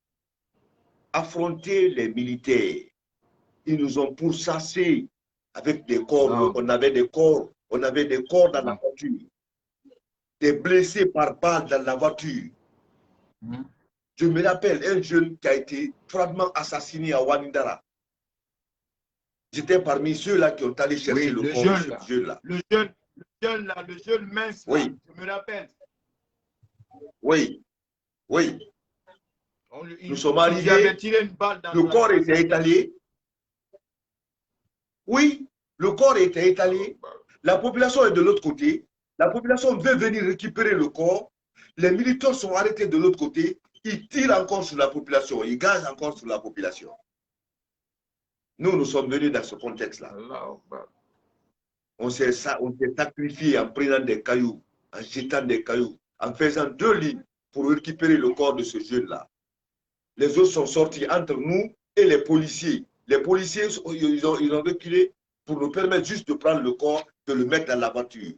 Affronter les militaires. Ils nous ont pourchassés avec des corps. On avait des corps. On avait des corps dans la voiture. Des blessés par balle dans la voiture. Je me rappelle un jeune qui a été froidement assassiné à Wanindara. J'étais parmi ceux-là qui ont allé chercher le corps de ce jeune-là. Le jeune mince là, oui. je me rappelle. Oui, oui. Nous sommes arrivés, le corps était étalé. Oui, le corps était étalé. La population est de l'autre côté. La population veut venir récupérer le corps. Les militaires sont arrêtés de l'autre côté. Ils tirent encore sur la population. Ils gazent encore sur la population. Nous sommes venus dans ce contexte-là. On s'est sacrifié en prenant des cailloux, en jetant des cailloux, en faisant 2 lignes pour récupérer le corps de ce jeune-là. Les autres sont sortis entre nous et les policiers. Les policiers, ils ont reculé pour nous permettre juste de prendre le corps, de le mettre dans la voiture.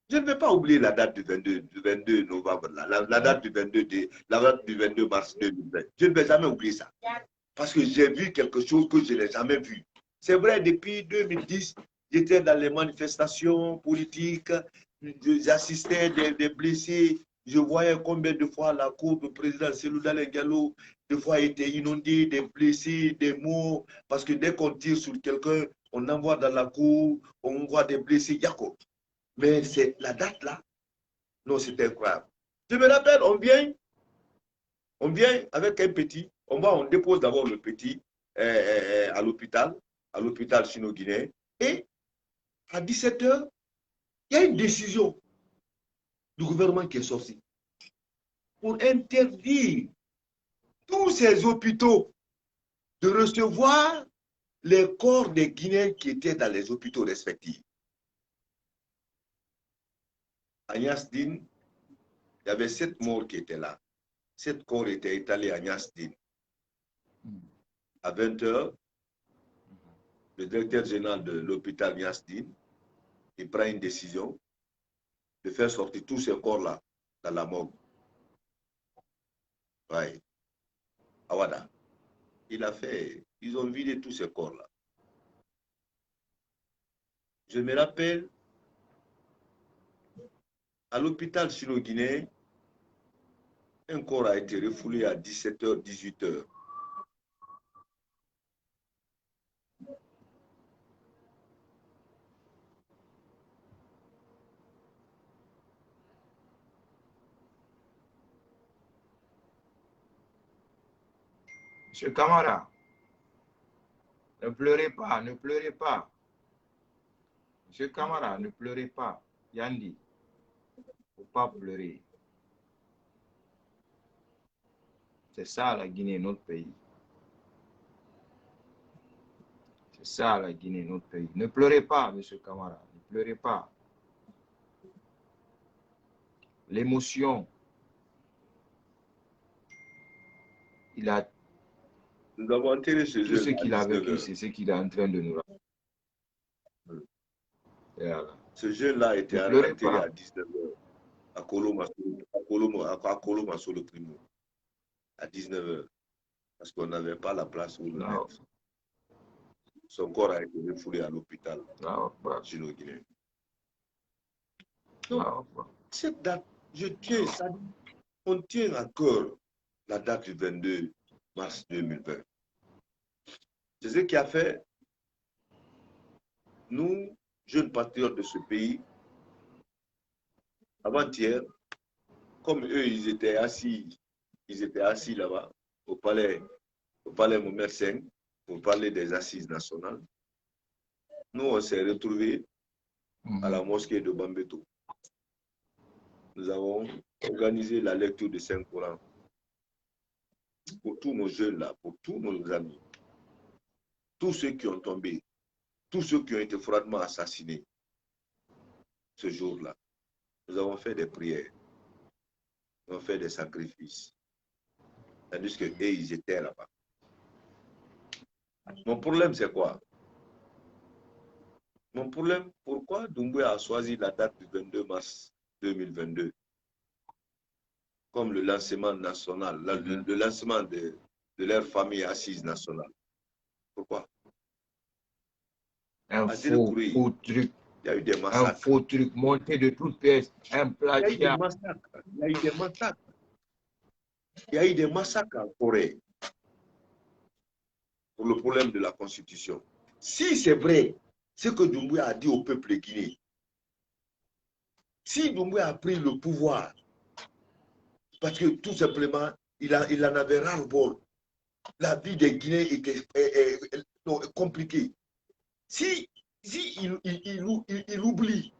Je ne vais pas oublier la date du 22 novembre, la date du 22 mars 2020. Je ne vais jamais oublier ça. Parce que j'ai vu quelque chose que je n'ai jamais vu. C'est vrai, depuis 2010, j'étais dans les manifestations politiques, j'assistais des blessés. Je voyais combien de fois la cour du président Selouda Lengalo, des fois était inondée, des blessés, des morts. Parce que dès qu'on tire sur quelqu'un, on envoie dans la cour, on voit des blessés. Jacob. Mais c'est la date là. Non, c'est incroyable. Je me rappelle, on vient avec un petit. On dépose d'abord le petit à l'hôpital chino-guinéen. Et à 17 h, il y a une décision du gouvernement qui est sortie pour interdire tous ces hôpitaux de recevoir les corps des Guinéens qui étaient dans les hôpitaux respectifs. À Niasdine, il y avait 7 morts qui étaient là. 7 corps étaient étalés à Niasdine. À 20 h, le directeur général de l'hôpital Niasdine, il prend une décision de faire sortir tous ces corps-là dans la morgue. Ouais. Awada. Ils ont vidé tous ces corps-là. Je me rappelle, à l'hôpital chino-guinéen, un corps a été refoulé à 17 h, 18 h. Monsieur Camara, ne pleurez pas, ne pleurez pas. Monsieur Camara, ne pleurez pas. Yandi, il ne faut pas pleurer. C'est ça la Guinée, notre pays. C'est ça la Guinée, notre pays. Ne pleurez pas, monsieur Camara, ne pleurez pas. L'émotion, nous avons enterré ce tout jeune. ce qu'il a vécu, c'est ce qu'il est en train de nous raconter. Voilà. Ce jeune-là était enterré à 19 h à Koloma sur le Primo. À 19 h. Parce qu'on n'avait pas la place où le mettre. Son corps a été refoulé à l'hôpital chino-guinéen. Donc, cette date, on tient à cœur la date du 22 mars 2020. C'est ce qui a fait, nous, jeunes patriotes de ce pays, avant-hier, comme eux, ils étaient assis là-bas, au palais Momer Seng, pour parler des assises nationales. Nous, on s'est retrouvés à la mosquée de Bambeto. Nous avons organisé la lecture de Saint-Coran pour tous nos jeunes là, pour tous nos amis, tous ceux qui ont tombé, tous ceux qui ont été froidement assassinés ce jour-là. Nous avons fait des prières, nous avons fait des sacrifices, tandis que eux, ils étaient là-bas. Mon problème, c'est quoi? Mon problème, pourquoi Doumbouya a choisi la date du 22 mars 2022 comme le lancement national, le lancement de leur famille assise nationale? Pourquoi? Un faux truc. Il y a eu des massacres. Un faux truc monté de toutes pièces, un plagiat. Il y a eu des massacres. Il y a eu des massacres en Corée pour le problème de la Constitution. Si c'est vrai ce que Doumbouya a dit au peuple guinéen, si Doumbouya a pris le pouvoir, parce que tout simplement, il en avait ras-le-bol. La vie des Guinéens était compliquée. Si il oublie,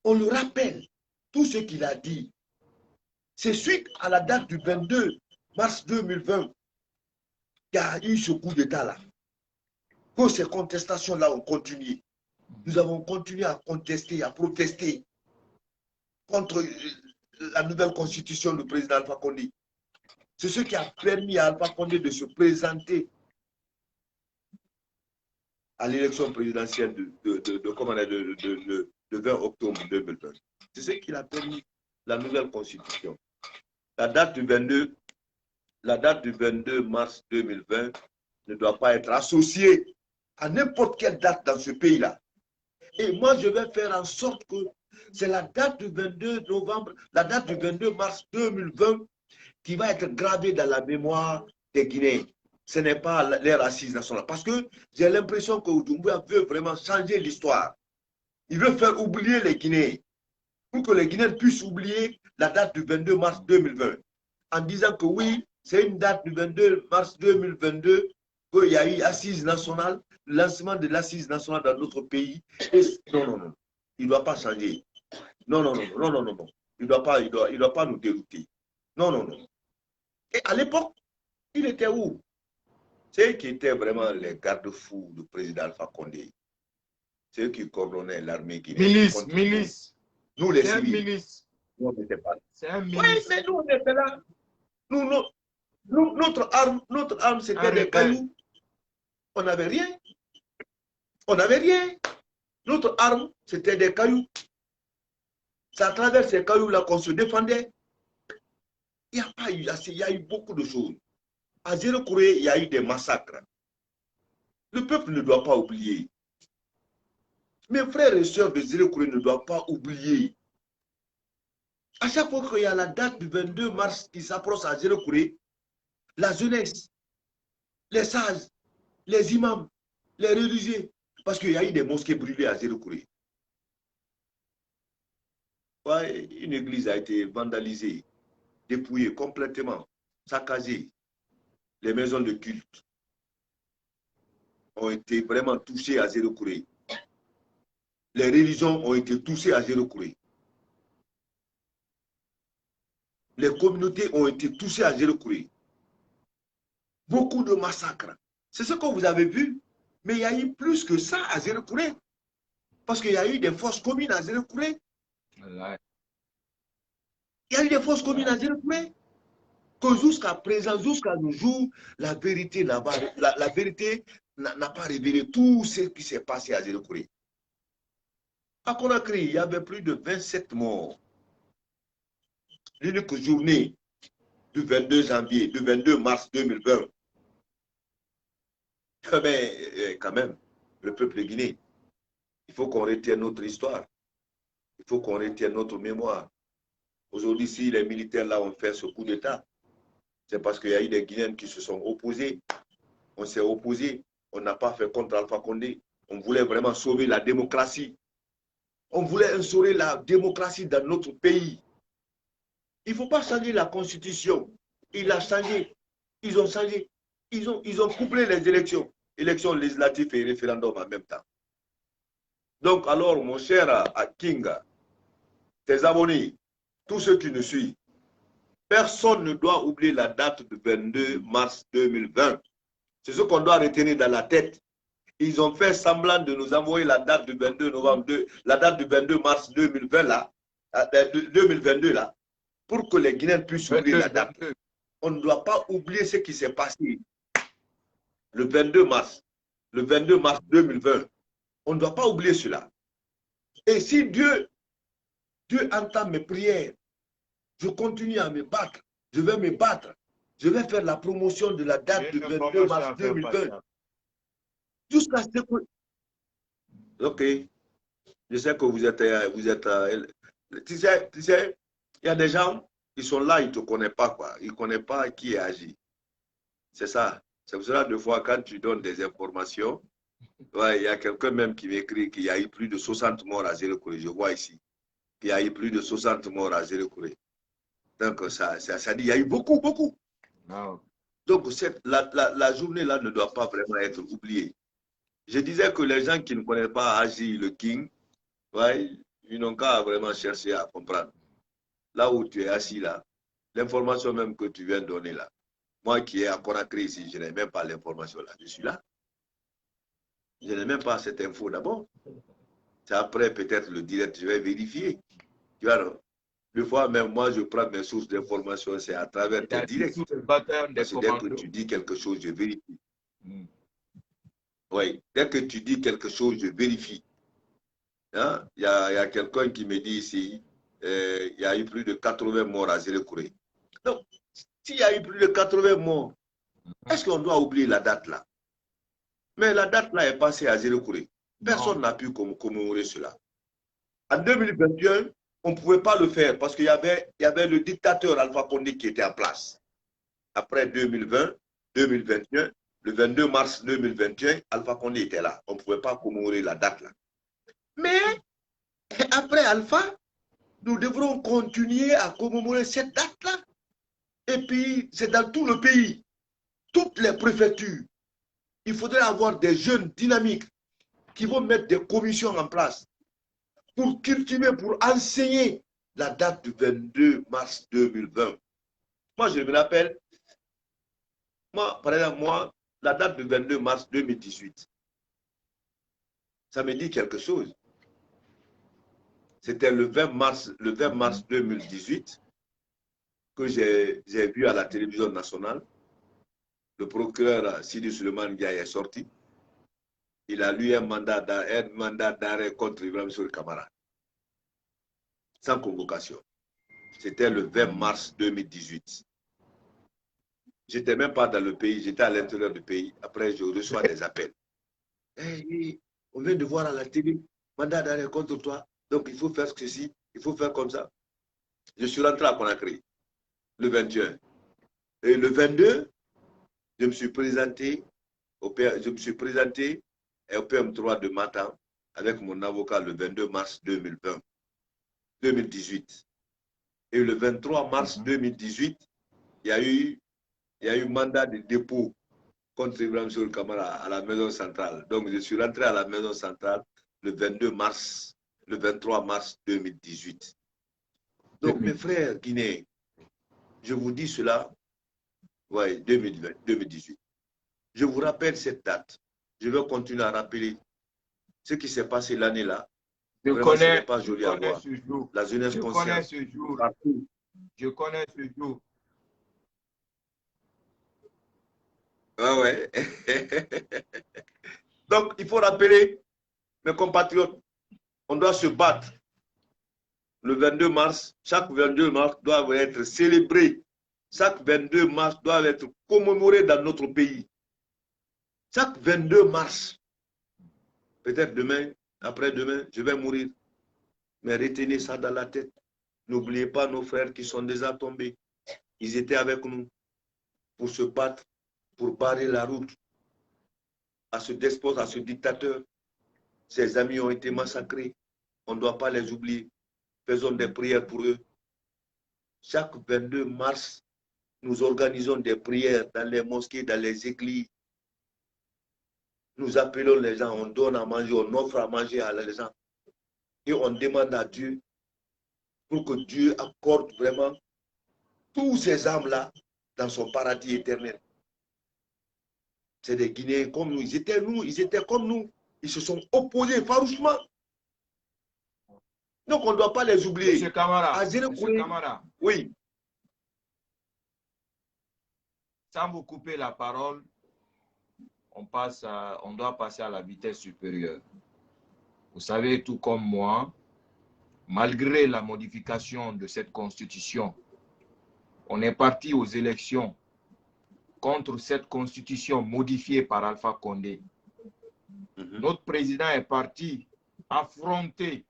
on le rappelle, tout ce qu'il a dit, c'est suite à la date du 22 mars 2020 qu'il y a eu ce coup d'État-là. Que ces contestations-là ont continué. Nous avons continué à contester, à protester contre la nouvelle constitution du président Alpha Condé. C'est ce qui a permis à Alpha Condé de se présenter à l'élection présidentielle de 20 octobre 2020. C'est ce qui a permis la nouvelle constitution. La date du 22 mars 2020 ne doit pas être associée à n'importe quelle date dans ce pays-là. Et moi, je vais faire en sorte que c'est la date du 22 novembre, la date du 22 mars 2020 qui va être gravée dans la mémoire des Guinéens. Ce n'est pas leur assise nationale. Parce que j'ai l'impression que Doumbouya veut vraiment changer l'histoire. Il veut faire oublier les Guinéens. Pour que les Guinéens puissent oublier la date du 22 mars 2020. En disant que oui, c'est une date du 22 mars 2022 qu'il y a eu assise nationale, le lancement de l'assise nationale dans notre pays. Et non, non, non. Il ne doit pas changer. Non, non, non, non, non, non, non. Il ne doit pas nous dérouter. Non, non, non. Et à l'époque, il était où? C'est eux qui étaient vraiment les garde-fous du président Alpha Condé. C'est eux qui coordonnaient l'armée guinéenne. Milice. Nous, les C'est civils. un milice. Nous, on n'était pas là. C'est un milice. Oui, mais nous, on était là. Notre arme, c'était des cailloux. On n'avait rien. On n'avait rien. Notre arme, c'était des cailloux. C'est à travers ces cailloux-là qu'on se défendait. Il y a eu beaucoup de choses. À Zéro-Kouré, il y a eu des massacres. Le peuple ne doit pas oublier. Mes frères et sœurs de Zéro-Kouré ne doivent pas oublier. À chaque fois qu'il y a la date du 22 mars qui s'approche à Zéro-Kouré, la jeunesse, les sages, les imams, les religieux, parce qu'il y a eu des mosquées brûlées à Zéro-Kouré. Ouais, une église a été vandalisée, dépouillée complètement, saccagée. Les maisons de culte ont été vraiment touchées à Zéro-Kouré. Les religions ont été touchées à Zéro-Kouré. Les communautés ont été touchées à Zéro-Kouré. Beaucoup de massacres. C'est ce que vous avez vu. Mais il y a eu plus que ça à Zéro-Kouré. Parce qu'il y a eu des fosses communes à Zéro-Kouré. Il y a eu des fosses communes à Zéro-Kouré. Que jusqu'à présent, jusqu'à nos jours, la vérité n'a pas révélé tout ce qui s'est passé à Zéro-Kouré. À Conakry, il y avait plus de 27 morts. L'unique journée du 22 mars 2020. Mais quand même, le peuple guinéen, il faut qu'on retienne notre histoire. Il faut qu'on retienne notre mémoire. Aujourd'hui, si les militaires là ont fait ce coup d'État, c'est parce qu'il y a eu des Guinéens qui se sont opposés. On s'est opposés. On n'a pas fait contre Alpha Condé. On voulait vraiment sauver la démocratie. On voulait instaurer la démocratie dans notre pays. Il ne faut pas changer la constitution. Il a changé. Ils ont changé. Ils ont couplé les élections. Élections législatives et référendum en même temps. Donc alors, mon cher Kinga, tes abonnés, tous ceux qui nous suivent, personne ne doit oublier la date du 22 mars 2020. C'est ce qu'on doit retenir dans la tête. Ils ont fait semblant de nous envoyer la date du 22 novembre, la date du 22 mars 2020 là, 2022 là, pour que les Guinéens puissent oublier la date. On ne doit pas oublier ce qui s'est passé le 22 mars 2020. On ne doit pas oublier cela. Et si Dieu entend mes prières, je continue à me battre. Je vais me battre. Je vais faire la promotion de la date du 22 mars 2020. Jusqu'à ce que... Ok. Je sais que vous êtes tu sais, il y a des gens, Ils sont là, ils ne te connaissent pas, quoi. Ils ne connaissent pas qui est agi. C'est ça. C'est pour cela, deux fois, quand tu donnes des informations, ouais, il y a quelqu'un même qui m'écrit qu'il y a eu plus de 60 morts à Zérekouré. Je vois ici qu'il y a eu plus de 60 morts à Zérekouré. Donc, ça dit, il y a eu beaucoup, beaucoup. Non. Donc, la journée-là ne doit pas vraiment être oubliée. Je disais que les gens qui ne connaissent pas Agi, le King, ouais, ils n'ont qu'à vraiment chercher à comprendre. Là où tu es assis, là, l'information même que tu viens de donner là, moi qui est à Conakry ici, je n'ai même pas l'information là. Je suis là. Je n'ai même pas cette info d'abord. C'est après peut-être le direct, je vais vérifier. Tu vois, non? Des fois, même moi, je prends mes sources d'information, c'est à travers tes directs. Parce que dès que tu dis quelque chose, je vérifie. Oui, dès que tu dis quelque chose, je vérifie. Hein? Il y a quelqu'un qui me dit ici, il y a eu plus de 80 morts à Zérekouré. Donc, s'il y a eu plus de 80 morts, est-ce qu'on doit oublier la date là? Mais la date là est passée à Zérekouré. Personne n'a pu commémorer cela. En 2021, on ne pouvait pas le faire parce qu'il y avait le dictateur Alpha Condé qui était en place. Après 2020, 2021, le 22 mars 2021, Alpha Condé était là. On ne pouvait pas commémorer la date là. Mais après Alpha, nous devrons continuer à commémorer cette date-là. Et puis, c'est dans tout le pays, toutes les préfectures. Il faudrait avoir des jeunes dynamiques qui vont mettre des commissions en place pour cultiver, pour enseigner la date du 22 mars 2020. Moi, je me rappelle, moi, par exemple, moi, la date du 22 mars 2018, ça me dit quelque chose. C'était le 20 mars 2018 que j'ai vu à la télévision nationale. Le procureur Sidi Suleiman Ndiaye est sorti. Il a lu un mandat d'arrêt contre Ibrahim Souri Kamara. Sans convocation. C'était le 20 mars 2018. Je n'étais même pas dans le pays, j'étais à l'intérieur du pays. Après, je reçois des appels. Hey, on vient de voir à la télé, mandat d'arrêt contre toi. Donc, il faut faire ceci, il faut faire comme ça. Je suis rentré à Conakry le 21. Et le 22, je me suis présenté au PM3 de Matam avec mon avocat le 22 mars 2018. Et le 23 mars 2018, il y a eu mandat de dépôt contre Ibrahim Souri Kamara à la maison centrale. Donc, je suis rentré à la maison centrale le 23 mars 2018. Donc, mes frères guinéens, je vous dis cela, ouais, 2018. Je vous rappelle cette date. Je vais continuer à rappeler ce qui s'est passé l'année-là. Vraiment, ce n'est pas joli à voir. La jeunesse consciente. Je connais ce jour. Ah ouais. Donc, il faut rappeler, mes compatriotes, on doit se battre. Le 22 mars, chaque 22 mars doit être célébré. Chaque 22 mars doit être commémoré dans notre pays. Chaque 22 mars, peut-être demain, après-demain, je vais mourir. Mais retenez ça dans la tête. N'oubliez pas nos frères qui sont déjà tombés. Ils étaient avec nous pour se battre, pour barrer la route à ce despote, à ce dictateur. Ses amis ont été massacrés. On ne doit pas les oublier. Faisons des prières pour eux. Chaque 22 mars, nous organisons des prières dans les mosquées, dans les églises. Nous appelons les gens, on donne à manger, on offre à manger à les gens. Et on demande à Dieu pour que Dieu accorde vraiment tous ces âmes-là dans son paradis éternel. C'est des Guinéens comme nous. Ils étaient comme nous. Ils se sont opposés farouchement. Donc on ne doit pas les oublier. Monsieur Kamara, oui. Sans vous couper la parole, on doit passer à la vitesse supérieure. Vous savez, tout comme moi, malgré la modification de cette constitution, on est parti aux élections contre cette constitution modifiée par Alpha Condé. Notre président est parti affronter,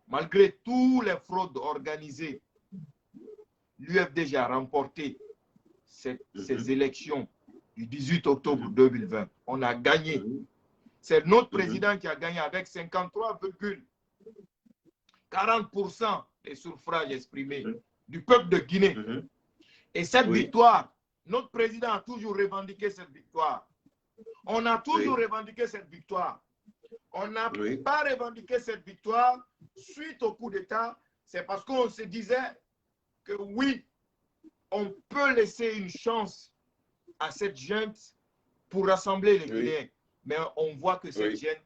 malgré tous les fraudes organisées, l'UFDG a remporté ces élections du 18 octobre 2020. On a gagné. C'est notre président qui a gagné avec 53,40% des suffrages exprimés du peuple de Guinée. Et cette victoire, notre président a toujours revendiqué cette victoire. On a toujours revendiqué cette victoire. On n'a pas revendiqué cette victoire suite au coup d'État. C'est parce qu'on se disait que oui, on peut laisser une chance à cette junte pour rassembler les Guinéens. Mais on voit que cette junte,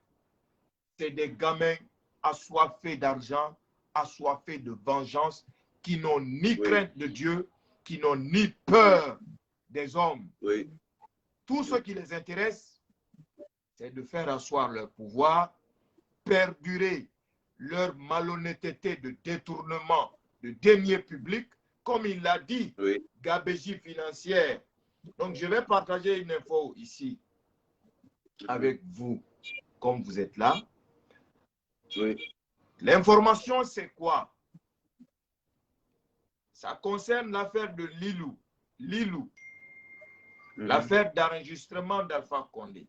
c'est des gamins assoiffés d'argent, assoiffés de vengeance, qui n'ont ni crainte de Dieu, qui n'ont ni peur des hommes. Tout ce qui les intéresse, c'est de faire asseoir leur pouvoir, perdurer leur malhonnêteté de détournement de deniers publics, comme il l'a dit, gabegie financière. Donc, je vais partager une info ici avec vous, comme vous êtes là. L'information, c'est quoi? Ça concerne l'affaire de Lilou. L'affaire d'enregistrement d'Alpha Condé.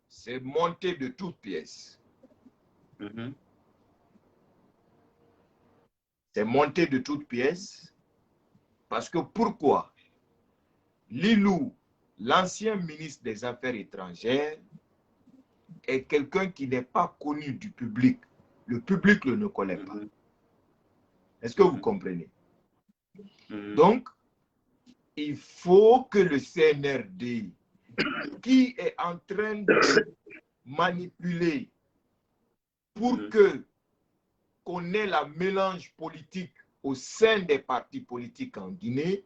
C'est monté de toutes pièces. C'est monté de toutes pièces. Parce que pourquoi? Lilou, l'ancien ministre des Affaires étrangères, est quelqu'un qui n'est pas connu du public. Le public ne le connaît pas. Est-ce que vous comprenez? Donc, il faut que le CNRD, qui est en train de manipuler pour que qu'on ait la mélange politique au sein des partis politiques en Guinée,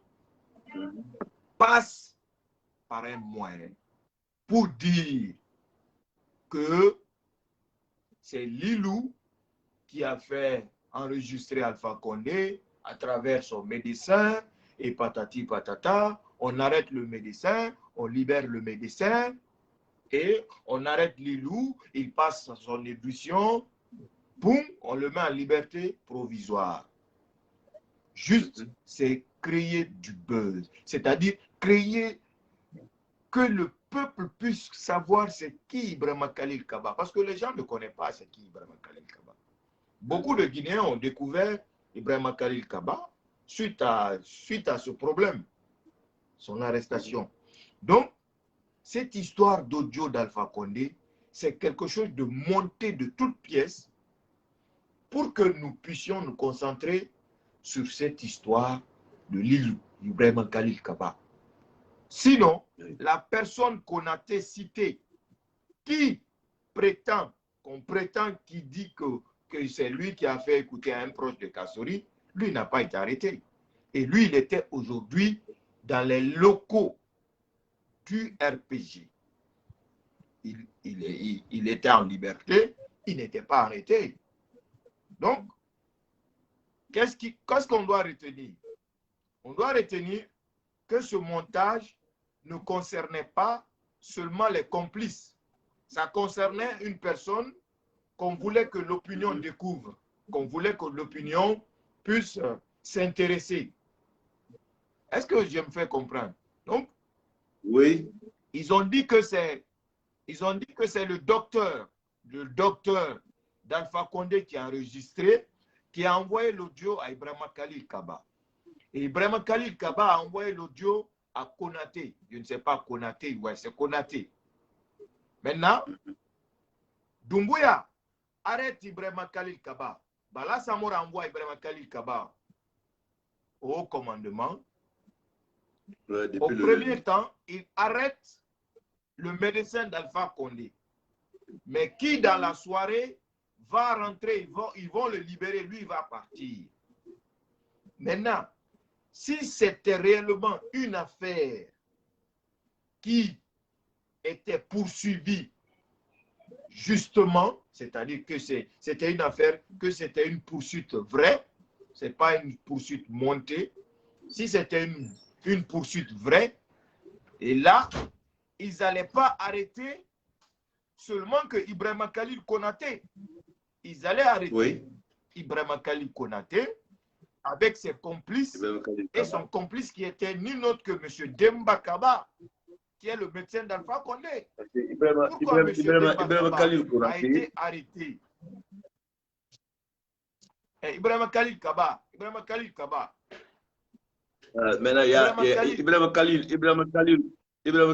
passe par un moyen pour dire que c'est Lilou qui a fait enregistrer Alpha Condé à travers son médecin et patati patata. On arrête le médecin, on libère le médecin et on arrête Lilou, il passe son ébullition, boum, on le met en liberté provisoire. Juste, c'est créer du buzz, c'est-à-dire créer que le peuple puisse savoir c'est qui Ibrahima Khalil Kaba, parce que les gens ne connaissent pas c'est qui Ibrahima Khalil Kaba. Beaucoup de Guinéens ont découvert Ibrahima Khalil Kaba suite à ce problème, son arrestation. Donc, cette histoire d'audio d'Alpha Condé, c'est quelque chose de monté de toutes pièces pour que nous puissions nous concentrer sur cette histoire de Lilou, Ibrahima Khalil Kaba. Sinon, la personne qu'on a citée, qui prétend, qui dit que c'est lui qui a fait écouter à un proche de Kassori, lui n'a pas été arrêté. Et lui, il était aujourd'hui dans les locaux du RPG. Il était en liberté, il n'était pas arrêté. Donc, qu'est-ce qu'on doit retenir? On doit retenir que ce montage ne concernait pas seulement les complices. Ça concernait une personne qu'on voulait que l'opinion découvre, qu'on voulait que l'opinion puisse s'intéresser. Est-ce que je me fais comprendre? Donc, oui. Ils ont dit que c'est le docteur d'Alpha Condé qui a enregistré, qui a envoyé l'audio à Ibrahima Khalil Kaba. Et Ibrahima Khalil Kaba a envoyé l'audio à Konaté. Je ne sais pas Konaté, ouais, c'est Konaté. Maintenant, Doumbouya arrête Ibrahima Khalil Kaba. Bala Samora envoie Ibrahima Khalil Kaba au commandement. Ouais, au premier temps, il arrête le médecin d'Alpha Condé. Mais qui, dans la soirée, va rentrer, ils vont le libérer, lui, il va partir. Maintenant, si c'était réellement une affaire qui était poursuivie justement, c'est-à-dire que c'était une affaire, que c'était une poursuite vraie, ce n'est pas une poursuite montée, si c'était une poursuite vraie, et là, ils n'allaient pas arrêter seulement que Ibrahima Khalil Konaté. Ils allaient arrêter Ibrahima Khalil Konaté avec ses complices et son complice qui était nul autre que M. Demba Kaba, qui est le médecin d'Alpha Condé. Pourquoi M. Demba Kaba a été arrêté? Ibrahima Khalil Kaba. Maintenant, il y a Ibrahima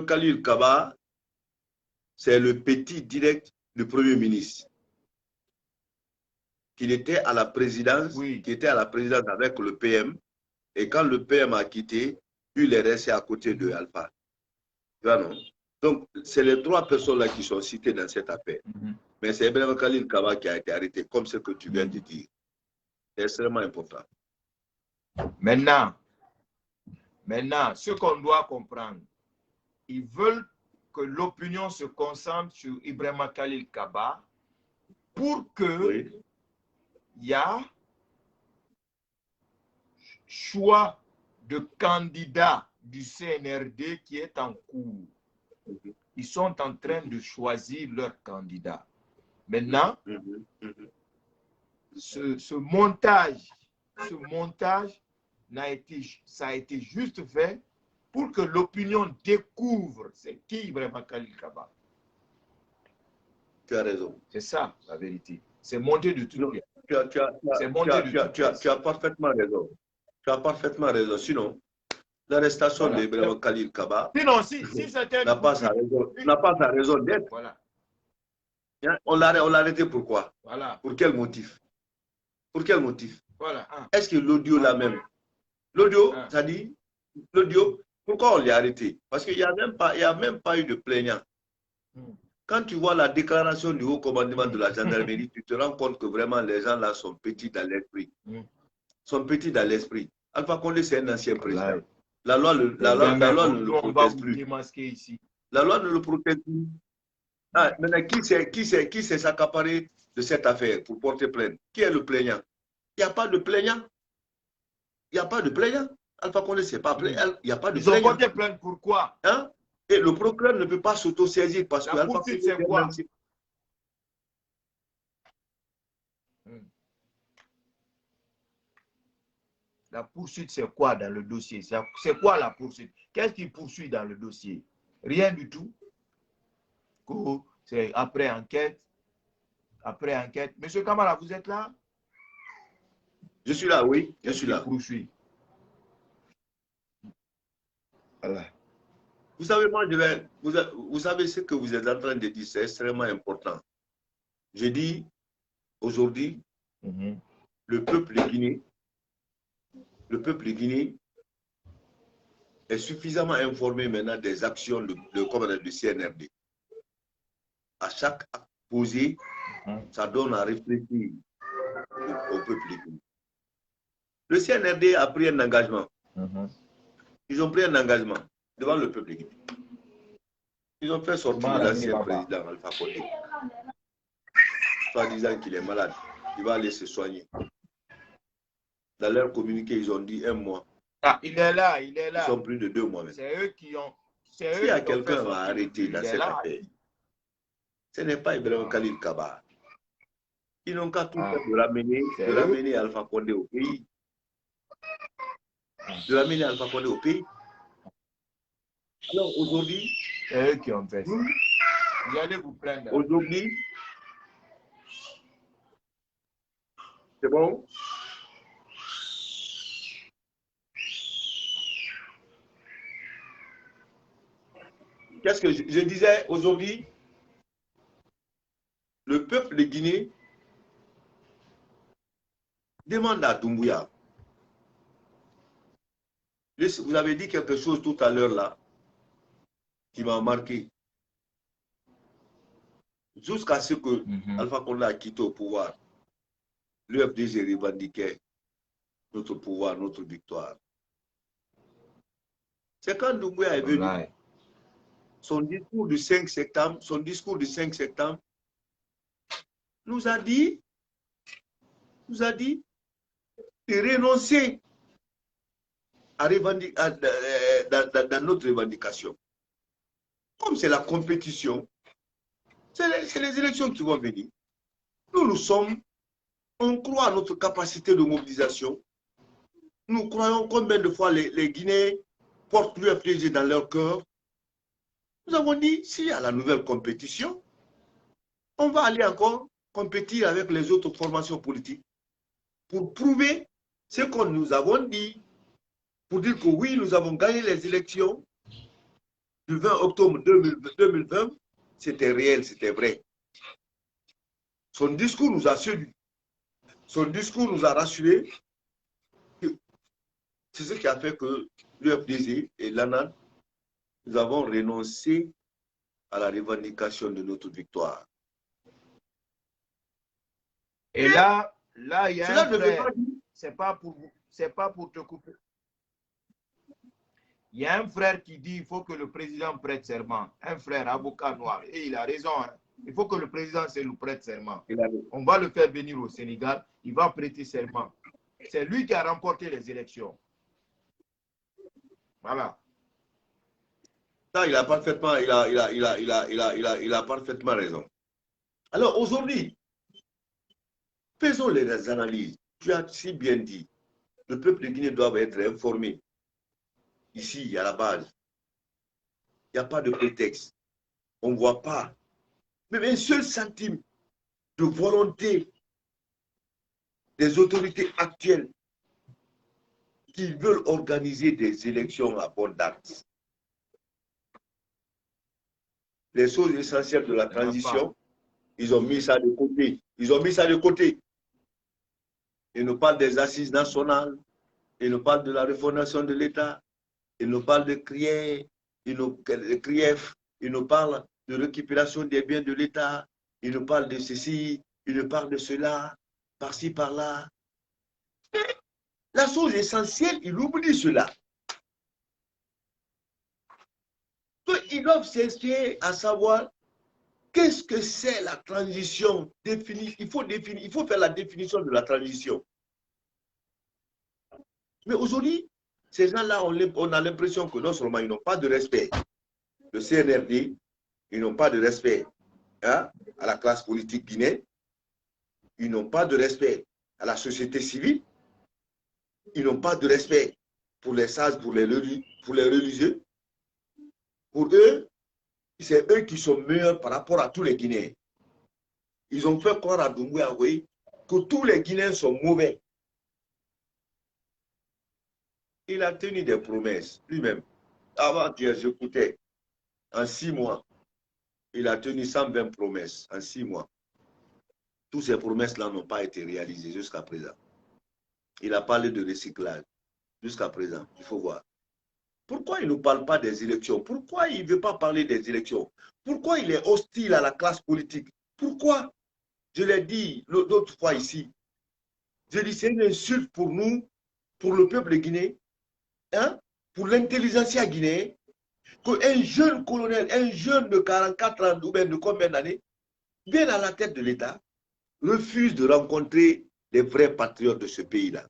Khalil Kaba, c'est le petit direct du Premier ministre. Il était à la présidence, Oui. qui était à la présidence avec le PM. Et quand le PM a quitté, il est resté à côté de Alpha. Tu vois, non? Donc, c'est les trois personnes-là qui sont citées dans cette affaire. Mais c'est Ibrahima Khalil Kaba qui a été arrêté, comme ce que tu viens de dire. C'est extrêmement important. Maintenant, ce qu'on doit comprendre, ils veulent que l'opinion se concentre sur Ibrahima Khalil Kaba pour que il y a choix de candidat du CNRD qui est en cours. Ils sont en train de choisir leur candidat. Maintenant, ce montage ça a été juste fait pour que l'opinion découvre c'est qui Ibrahima Khalil Kaba. Tu as raison. C'est ça la vérité. C'est monté de tout. Tu as parfaitement raison. Tu as parfaitement raison. Sinon, l'arrestation d'Ibrahima Khalil Kaba n'a pas sa raison d'être. Voilà. On l'a arrêté pourquoi? Voilà. Pour quel motif? Pour quel motif? Voilà. Est-ce que l'audio là même? L'audio, ça dit, l'audio, pourquoi on l'a arrêté? Parce qu'il n'y a même pas eu de plaignant. Quand tu vois la déclaration du haut commandement de la gendarmerie, tu te rends compte que vraiment les gens là sont petits dans l'esprit. Sont petits dans l'esprit. Alpha Condé, c'est un ancien président. La loi ne le protège plus. La loi ne le protège plus. Ah, maintenant, qui s'est s'accaparé de cette affaire pour porter plainte? Qui est le plaignant? Il n'y a pas de plaignant. Il n'y a pas de plaignant. Alpha Condé, c'est pas plaignant. Il n'y a pas de plaignant. Ils ont porté plainte pourquoi? Hein? Et le procureur ne peut pas s'auto-saisir parce que la poursuite, c'est quoi? La poursuite, c'est quoi dans le dossier? C'est quoi la poursuite? Qu'est-ce qui poursuit dans le dossier? Rien du tout. C'est après enquête. Après enquête. Monsieur Kamara, vous êtes là? Je suis là, oui. Je suis là. Poursuit. Voilà. Vous savez, moi, vous savez ce que vous êtes en train de dire, c'est extrêmement important. Je dis, aujourd'hui, le peuple guinéen est suffisamment informé maintenant des actions du CNRD. À chaque acte posé, ça donne à réfléchir au peuple guinéen. Le CNRD a pris un engagement. Ils ont pris un engagement devant le peuple guinéen. Ils ont fait sortir l'ancien président Alpha Condé, soit disant qu'il est malade, il va aller se soigner. Dans leur communiqué, ils ont dit 1 mois. Ah, il est là. Ils sont plus de 2 mois même. C'est eux qui ont. S'il y a quelqu'un à arrêter dans cette affaire, ce n'est pas Ibrahima Khalil Kaba. Ils n'ont qu'à tout faire de ramener Alpha Condé au pays. De ramener Alpha Condé au pays. Alors aujourd'hui, c'est eux qui ont fait ça. Vous allez vous plaindre. Aujourd'hui, c'est bon? Qu'est-ce que je disais aujourd'hui? Le peuple de Guinée demande à Doumbouya. Vous avez dit quelque chose tout à l'heure là qui m'a marqué. Jusqu'à ce que Alpha Condé a quitté au pouvoir, l'UFDG revendiquait notre pouvoir, notre victoire. C'est quand Doumbouya est venu, son discours du 5 septembre, nous a dit de renoncer dans notre revendication. Comme c'est la compétition, c'est les élections qui vont venir. Nous sommes On croit à notre capacité de mobilisation. Nous croyons combien de fois les Guinéens portent l'UFDG dans leur cœur. Nous avons dit, s'il y a la nouvelle compétition, on va aller encore compétir avec les autres formations politiques pour prouver ce que nous avons dit, pour dire que oui, nous avons gagné les élections du 20 octobre 2020, c'était réel, c'était vrai. Son discours nous a séduits. Son discours nous a rassurés. C'est ce qui a fait que l'UFDG et l'ANAD, nous avons renoncé à la revendication de notre victoire. Et là, il y a Cela un ne veut frère, pas dire... c'est pas pour te couper. Il y a un frère qui dit qu'il faut que le président prête serment. Un frère, avocat noir. Et il a raison. Hein. Il faut que le président se le prête serment. On va le faire venir au Sénégal. Il va prêter serment. C'est lui qui a remporté les élections. Voilà. Ça, il a parfaitement, il a parfaitement raison. Alors aujourd'hui, faisons les analyses. Tu as si bien dit, le peuple de Guinée doit être informé. Ici, à la base, il n'y a pas de prétexte. On ne voit pas même un seul centime de volonté des autorités actuelles qui veulent organiser des élections à bonne date. Les choses essentielles de la transition, ils ont mis ça de côté. Ils ont mis ça de côté. Ils nous parlent des assises nationales, ils nous parlent de la refondation de l'État, ils nous parlent de CRIEF, ils nous parlent de récupération des biens de l'État, ils nous parlent de ceci, ils nous parlent de cela, par-ci, par-là. La chose essentielle, ils oublient cela. Donc, ils doivent s'inspirer à savoir qu'est-ce que c'est la transition. Il faut faire la définition de la transition. Mais aujourd'hui, ces gens-là, on a l'impression que non seulement ils n'ont pas de respect. Le CNRD, ils n'ont pas de respect à la classe politique guinéenne. Ils n'ont pas de respect à la société civile. Ils n'ont pas de respect pour les sages, pour les religieux. Pour eux, c'est eux qui sont meilleurs par rapport à tous les Guinéens. Ils ont fait croire à Doumbouya que tous les Guinéens sont mauvais. Il a tenu des promesses lui-même. Avant-hier, j'écoutais, en 6 mois, il a tenu 120 promesses en 6 mois. Toutes ces promesses-là n'ont pas été réalisées jusqu'à présent. Il a parlé de recyclage jusqu'à présent. Il faut voir. Pourquoi il ne parle pas des élections? Pourquoi il ne veut pas parler des élections? Pourquoi il est hostile à la classe politique? Pourquoi? Je l'ai dit l'autre fois ici. Je dis c'est une insulte pour nous, pour le peuple guinéen, hein, pour l'intelligentsia guinéenne, qu'un jeune colonel, un jeune de 44 ans ou bien de combien d'années, vienne à la tête de l'État, refuse de rencontrer les vrais patriotes de ce pays-là.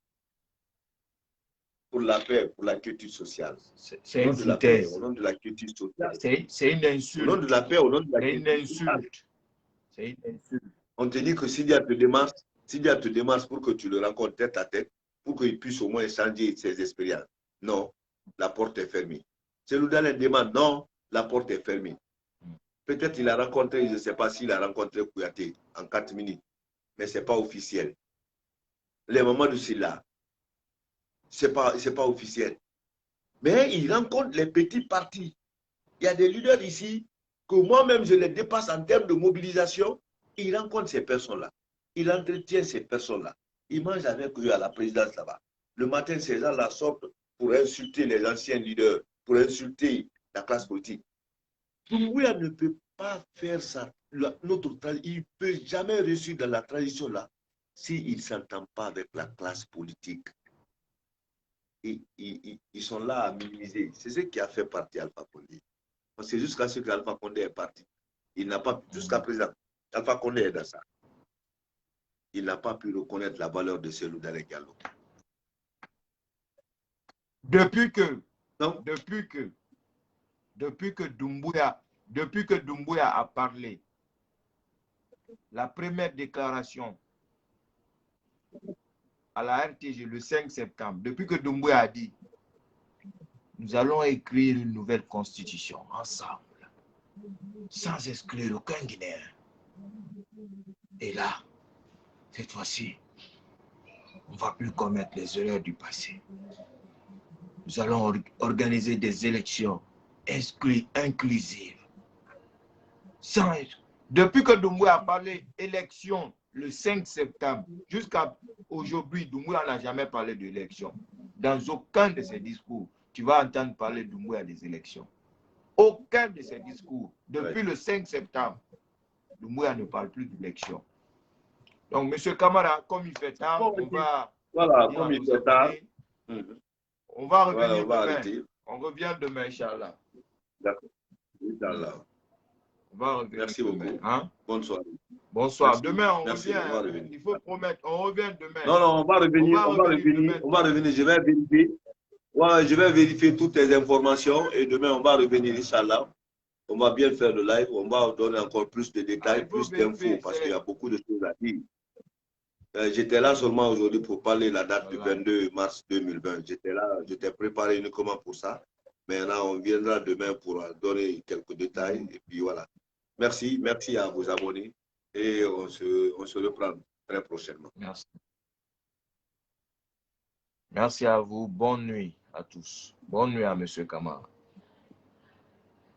Pour la paix, pour la quiétude sociale. C'est une foutaise. Au nom de la quiétude sociale. C'est une insulte. Au nom de la paix, au nom de la quiétude sociale. C'est une insulte. On te dit que Sidia te démarche pour que tu le rencontres tête à tête, pour qu'il puisse au moins changer ses expériences. Non, la porte est fermée. Seloudalen demande, non, la porte est fermée. Peut-être il a rencontré, je ne sais pas s'il a rencontré Kouyaté en 4 minutes, mais ce n'est pas officiel. Les moments de Silla, ce n'est pas officiel. Mais il rencontre les petits partis. Il y a des leaders ici que moi-même je les dépasse en termes de mobilisation. Il rencontre ces personnes-là. Il entretient ces personnes-là. Il mange avec eux à la présidence là-bas. Le matin, ces gens-là sortent pour insulter les anciens leaders, pour insulter la classe politique. Doumbouya ne peut pas faire ça. Il ne peut jamais réussir dans la transition là s'il ne s'entend pas avec la classe politique. Ils sont là à minimiser. C'est ce qui a fait partir Alpha Condé. Parce que jusqu'à ce qu'Alpha Condé est parti, il n'a pas, jusqu'à présent, Alpha Condé est dans ça. Il n'a pas pu reconnaître la valeur de Seloudalen Diallo. Depuis que Doumbouya a parlé, la première déclaration à la RTG le 5 septembre, depuis que Doumbouya a dit, nous allons écrire une nouvelle constitution ensemble, sans exclure aucun Guinéen. Et là, cette fois-ci, on ne va plus commettre les erreurs du passé. Nous allons organiser des élections inclusives. Depuis que Doumbouya a parlé élection le 5 septembre, jusqu'à aujourd'hui, Doumbouya n'a jamais parlé d'élection. Dans aucun de ses discours, tu vas entendre parler de Doumbouya des élections. Aucun de ses discours. Depuis le 5 septembre, Doumbouya ne parle plus d'élection. Donc, M. Camara, comme il fait tard, on va... Voilà, comme il fait tard. On va revenir voilà, demain. On revient demain, Inch'Allah. D'accord. Inch'Allah. On va revenir. Merci demain, beaucoup. hein? Bonne soirée. Bonsoir. Merci. Demain, on Merci. revient. Il faut promettre. On revient demain. Non, on va revenir. On va revenir. Je vais vérifier. Ouais, je vais vérifier toutes les informations et demain, on va revenir, Inch'Allah. On va bien faire le live. On va donner encore plus de détails, plus d'infos parce qu'il y a beaucoup de choses à dire. J'étais là seulement aujourd'hui pour parler de la date du 22 mars 2020. J'étais là, j'étais préparé uniquement pour ça. Maintenant, on viendra demain pour donner quelques détails. Et puis voilà. Merci à vos abonnés. Et on se reprend très prochainement. Merci. Merci à vous. Bonne nuit à tous. Bonne nuit à M. Kamara.